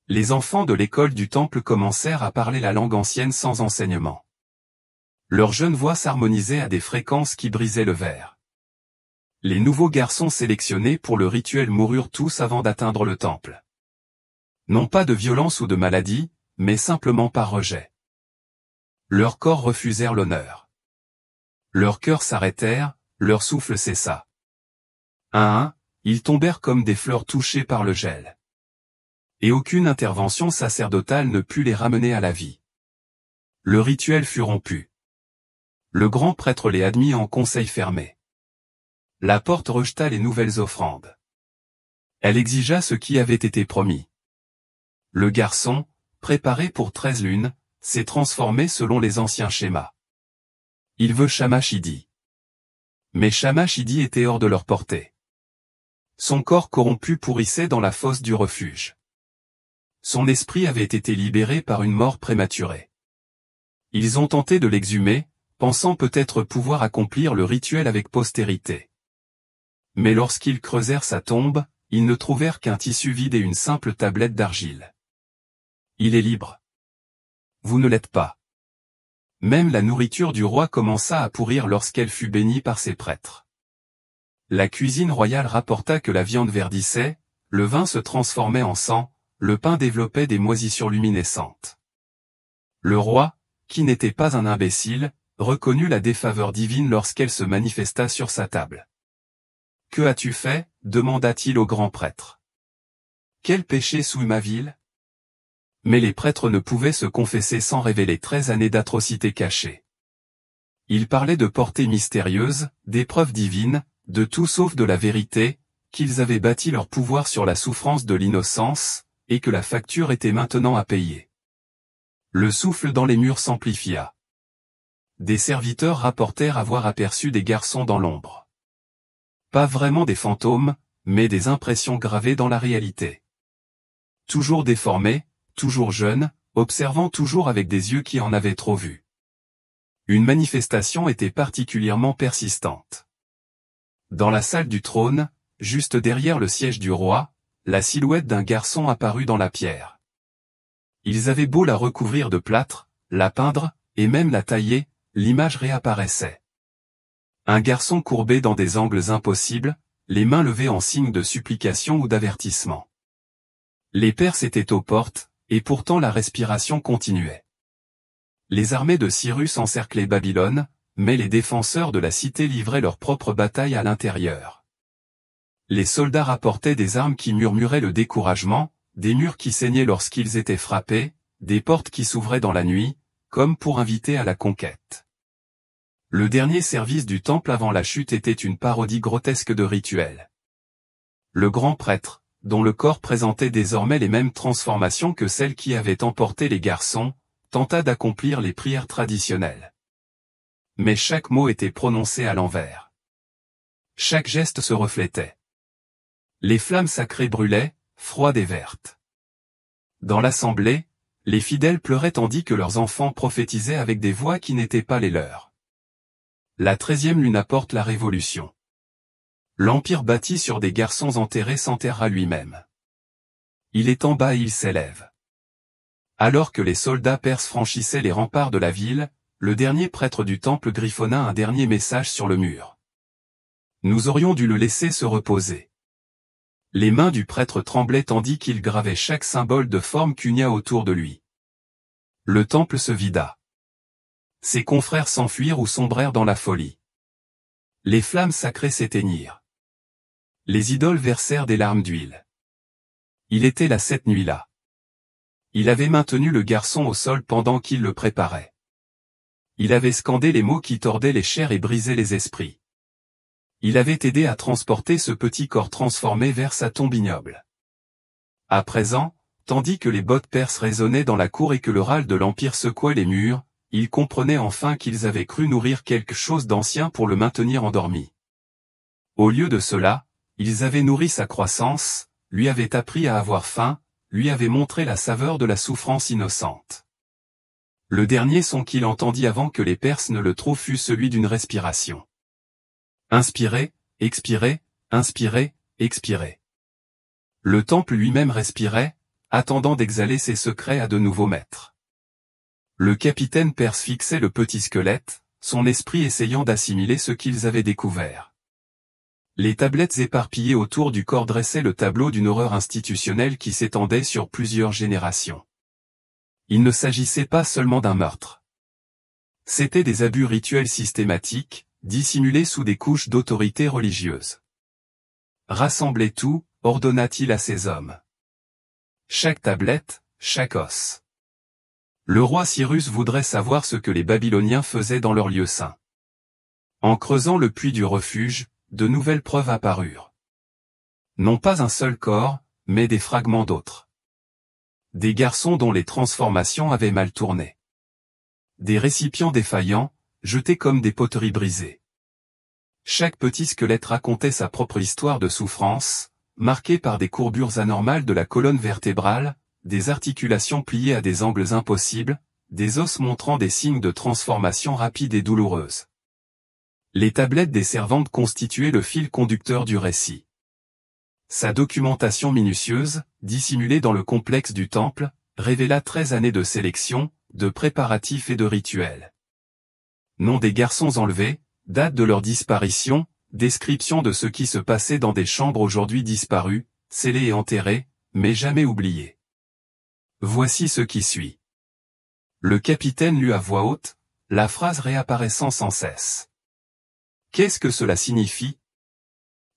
Les enfants de l'école du temple commencèrent à parler la langue ancienne sans enseignement. Leurs jeunes voix s'harmonisaient à des fréquences qui brisaient le verre. Les nouveaux garçons sélectionnés pour le rituel moururent tous avant d'atteindre le temple. Non pas de violence ou de maladie, mais simplement par rejet. Leurs corps refusèrent l'honneur. Leurs cœurs s'arrêtèrent, leur souffle cessa. Un à un, ils tombèrent comme des fleurs touchées par le gel. Et aucune intervention sacerdotale ne put les ramener à la vie. Le rituel fut rompu. Le grand prêtre les admit en conseil fermé. La porte rejeta les nouvelles offrandes. Elle exigea ce qui avait été promis. Le garçon, préparé pour 13 lunes, s'est transformé selon les anciens schémas. Il veut Shamash-Eddi. Mais Shamash-Eddi était hors de leur portée. Son corps corrompu pourrissait dans la fosse du refuge. Son esprit avait été libéré par une mort prématurée. Ils ont tenté de l'exhumer, pensant peut-être pouvoir accomplir le rituel avec postérité. Mais lorsqu'ils creusèrent sa tombe, ils ne trouvèrent qu'un tissu vide et une simple tablette d'argile. Il est libre. Vous ne l'êtes pas. Même la nourriture du roi commença à pourrir lorsqu'elle fut bénie par ses prêtres. La cuisine royale rapporta que la viande verdissait, le vin se transformait en sang, le pain développait des moisissures luminescentes. Le roi, qui n'était pas un imbécile, reconnut la défaveur divine lorsqu'elle se manifesta sur sa table. « Que as-tu fait » demanda-t-il au grand prêtre. « Quel péché souille ma ville ?» Mais les prêtres ne pouvaient se confesser sans révéler 13 années d'atrocités cachées. Ils parlaient de portées mystérieuses, d'épreuves divines, de tout sauf de la vérité, qu'ils avaient bâti leur pouvoir sur la souffrance de l'innocence, et que la facture était maintenant à payer. Le souffle dans les murs s'amplifia. Des serviteurs rapportèrent avoir aperçu des garçons dans l'ombre. Pas vraiment des fantômes, mais des impressions gravées dans la réalité. Toujours déformés, toujours jeunes, observant toujours avec des yeux qui en avaient trop vu. Une manifestation était particulièrement persistante. Dans la salle du trône, juste derrière le siège du roi, la silhouette d'un garçon apparut dans la pierre. Ils avaient beau la recouvrir de plâtre, la peindre, et même la tailler, l'image réapparaissait. Un garçon courbé dans des angles impossibles, les mains levées en signe de supplication ou d'avertissement. Les Perses étaient aux portes, et pourtant la respiration continuait. Les armées de Cyrus encerclaient Babylone, mais les défenseurs de la cité livraient leur propre bataille à l'intérieur. Les soldats rapportaient des armes qui murmuraient le découragement, des murs qui saignaient lorsqu'ils étaient frappés, des portes qui s'ouvraient dans la nuit, comme pour inviter à la conquête. Le dernier service du temple avant la chute était une parodie grotesque de rituel. Le grand prêtre, dont le corps présentait désormais les mêmes transformations que celles qui avaient emporté les garçons, tenta d'accomplir les prières traditionnelles. Mais chaque mot était prononcé à l'envers. Chaque geste se reflétait. Les flammes sacrées brûlaient, froides et vertes. Dans l'assemblée, les fidèles pleuraient tandis que leurs enfants prophétisaient avec des voix qui n'étaient pas les leurs. La 13e lune apporte la révolution. L'empire bâti sur des garçons enterrés s'enterra lui-même. Il est en bas et il s'élève. Alors que les soldats perses franchissaient les remparts de la ville, le dernier prêtre du temple griffonna un dernier message sur le mur. Nous aurions dû le laisser se reposer. Les mains du prêtre tremblaient tandis qu'il gravait chaque symbole de forme cunha autour de lui. Le temple se vida. Ses confrères s'enfuirent ou sombrèrent dans la folie. Les flammes sacrées s'éteignirent. Les idoles versèrent des larmes d'huile. Il était là cette nuit-là. Il avait maintenu le garçon au sol pendant qu'il le préparait. Il avait scandé les mots qui tordaient les chairs et brisaient les esprits. Il avait aidé à transporter ce petit corps transformé vers sa tombe ignoble. À présent, tandis que les bottes perses résonnaient dans la cour et que le râle de l'Empire secouait les murs, il comprenait enfin qu'ils avaient cru nourrir quelque chose d'ancien pour le maintenir endormi. Au lieu de cela, ils avaient nourri sa croissance, lui avaient appris à avoir faim, lui avaient montré la saveur de la souffrance innocente. Le dernier son qu'il entendit avant que les Perses ne le trouvent fut celui d'une respiration. Inspirez, expirez, inspirez, expirez. Le temple lui-même respirait, attendant d'exhaler ses secrets à de nouveaux maîtres. Le capitaine perse fixait le petit squelette, son esprit essayant d'assimiler ce qu'ils avaient découvert. Les tablettes éparpillées autour du corps dressaient le tableau d'une horreur institutionnelle qui s'étendait sur plusieurs générations. Il ne s'agissait pas seulement d'un meurtre. C'étaient des abus rituels systématiques, dissimulés sous des couches d'autorité religieuse. Rassemblez tout, ordonna-t-il à ses hommes. Chaque tablette, chaque os. Le roi Cyrus voudrait savoir ce que les Babyloniens faisaient dans leur lieu saint. En creusant le puits du refuge, de nouvelles preuves apparurent. Non pas un seul corps, mais des fragments d'autres. Des garçons dont les transformations avaient mal tourné. Des récipients défaillants, jetés comme des poteries brisées. Chaque petit squelette racontait sa propre histoire de souffrance, marquée par des courbures anormales de la colonne vertébrale, des articulations pliées à des angles impossibles, des os montrant des signes de transformation rapide et douloureuse. Les tablettes des servantes constituaient le fil conducteur du récit. Sa documentation minutieuse, dissimulée dans le complexe du temple, révéla 13 années de sélection, de préparatifs et de rituels. Nom des garçons enlevés, date de leur disparition, description de ce qui se passait dans des chambres aujourd'hui disparues, scellées et enterrées, mais jamais oubliées. Voici ce qui suit. Le capitaine lut à voix haute, la phrase réapparaissant sans cesse. Qu'est-ce que cela signifie?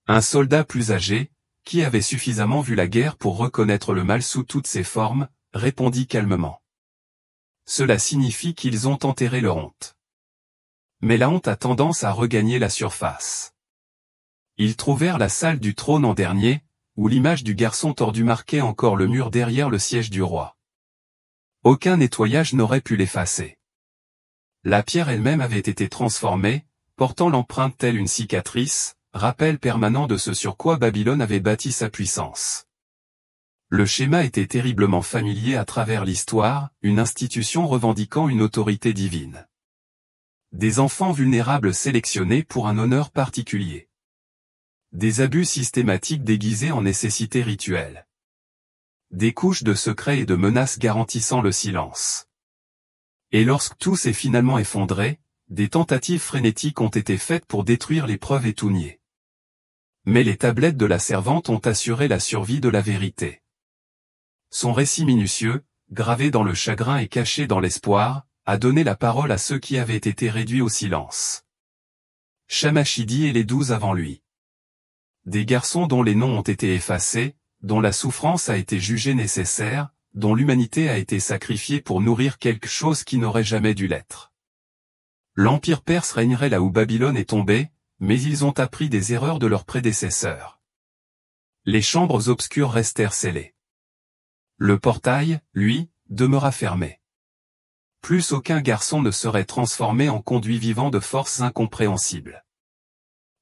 Un soldat plus âgé, qui avait suffisamment vu la guerre pour reconnaître le mal sous toutes ses formes, répondit calmement. Cela signifie qu'ils ont enterré leur honte. Mais la honte a tendance à regagner la surface. Ils trouvèrent la salle du trône en dernier, où l'image du garçon tordu marquait encore le mur derrière le siège du roi. Aucun nettoyage n'aurait pu l'effacer. La pierre elle-même avait été transformée, portant l'empreinte telle une cicatrice, rappel permanent de ce sur quoi Babylone avait bâti sa puissance. Le schéma était terriblement familier à travers l'histoire, une institution revendiquant une autorité divine. Des enfants vulnérables sélectionnés pour un honneur particulier. Des abus systématiques déguisés en nécessité rituelle. Des couches de secrets et de menaces garantissant le silence. Et lorsque tout s'est finalement effondré, des tentatives frénétiques ont été faites pour détruire les preuves et tout nier. Mais les tablettes de la servante ont assuré la survie de la vérité. Son récit minutieux, gravé dans le chagrin et caché dans l'espoir, a donné la parole à ceux qui avaient été réduits au silence. Shamashidi et les 12 avant lui. Des garçons dont les noms ont été effacés, dont la souffrance a été jugée nécessaire, dont l'humanité a été sacrifiée pour nourrir quelque chose qui n'aurait jamais dû l'être. L'Empire perse régnerait là où Babylone est tombée, mais ils ont appris des erreurs de leurs prédécesseurs. Les chambres obscures restèrent scellées. Le portail, lui, demeura fermé. Plus aucun garçon ne serait transformé en conduit vivant de forces incompréhensibles.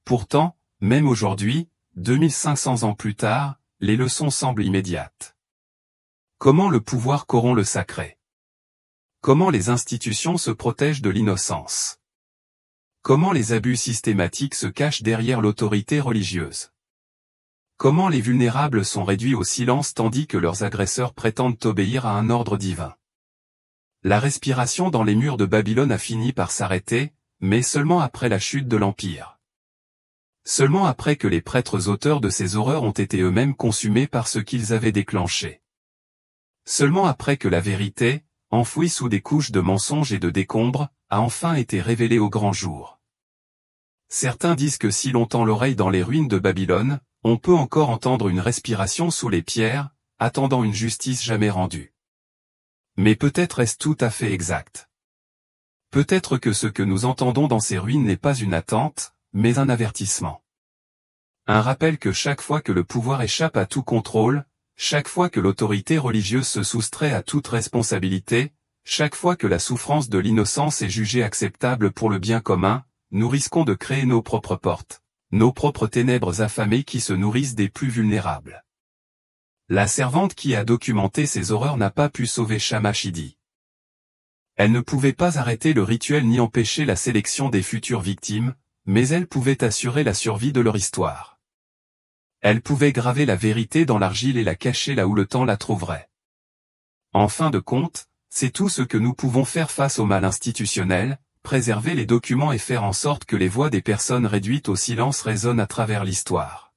Pourtant, même aujourd'hui, 2500 ans plus tard, les leçons semblent immédiates. Comment le pouvoir corrompt le sacré? Comment les institutions se protègent de l'innocence? Comment les abus systématiques se cachent derrière l'autorité religieuse? Comment les vulnérables sont réduits au silence tandis que leurs agresseurs prétendent obéir à un ordre divin? La respiration dans les murs de Babylone a fini par s'arrêter, mais seulement après la chute de l'Empire. Seulement après que les prêtres auteurs de ces horreurs ont été eux-mêmes consumés par ce qu'ils avaient déclenché. Seulement après que la vérité, enfouie sous des couches de mensonges et de décombres, a enfin été révélée au grand jour. Certains disent que si l'on tend l'oreille dans les ruines de Babylone, on peut encore entendre une respiration sous les pierres, attendant une justice jamais rendue. Mais peut-être est-ce tout à fait exact. Peut-être que ce que nous entendons dans ces ruines n'est pas une attente, mais un avertissement. Un rappel que chaque fois que le pouvoir échappe à tout contrôle, chaque fois que l'autorité religieuse se soustrait à toute responsabilité, chaque fois que la souffrance de l'innocence est jugée acceptable pour le bien commun, nous risquons de créer nos propres portes, nos propres ténèbres affamées qui se nourrissent des plus vulnérables. La servante qui a documenté ces horreurs n'a pas pu sauver Shamashidi. Elle ne pouvait pas arrêter le rituel ni empêcher la sélection des futures victimes, mais elle pouvait assurer la survie de leur histoire. Elle pouvait graver la vérité dans l'argile et la cacher là où le temps la trouverait. En fin de compte, c'est tout ce que nous pouvons faire face au mal institutionnel, préserver les documents et faire en sorte que les voix des personnes réduites au silence résonnent à travers l'histoire.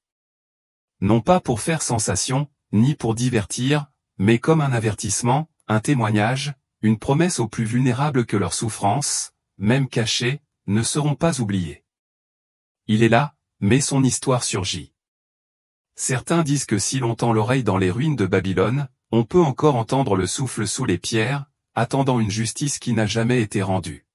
Non pas pour faire sensation, ni pour divertir, mais comme un avertissement, un témoignage, une promesse aux plus vulnérables que leurs souffrances, même cachées, ne seront pas oubliées. Il est là, mais son histoire surgit. Certains disent que si l'on tend l'oreille dans les ruines de Babylone, on peut encore entendre le souffle sous les pierres, attendant une justice qui n'a jamais été rendue.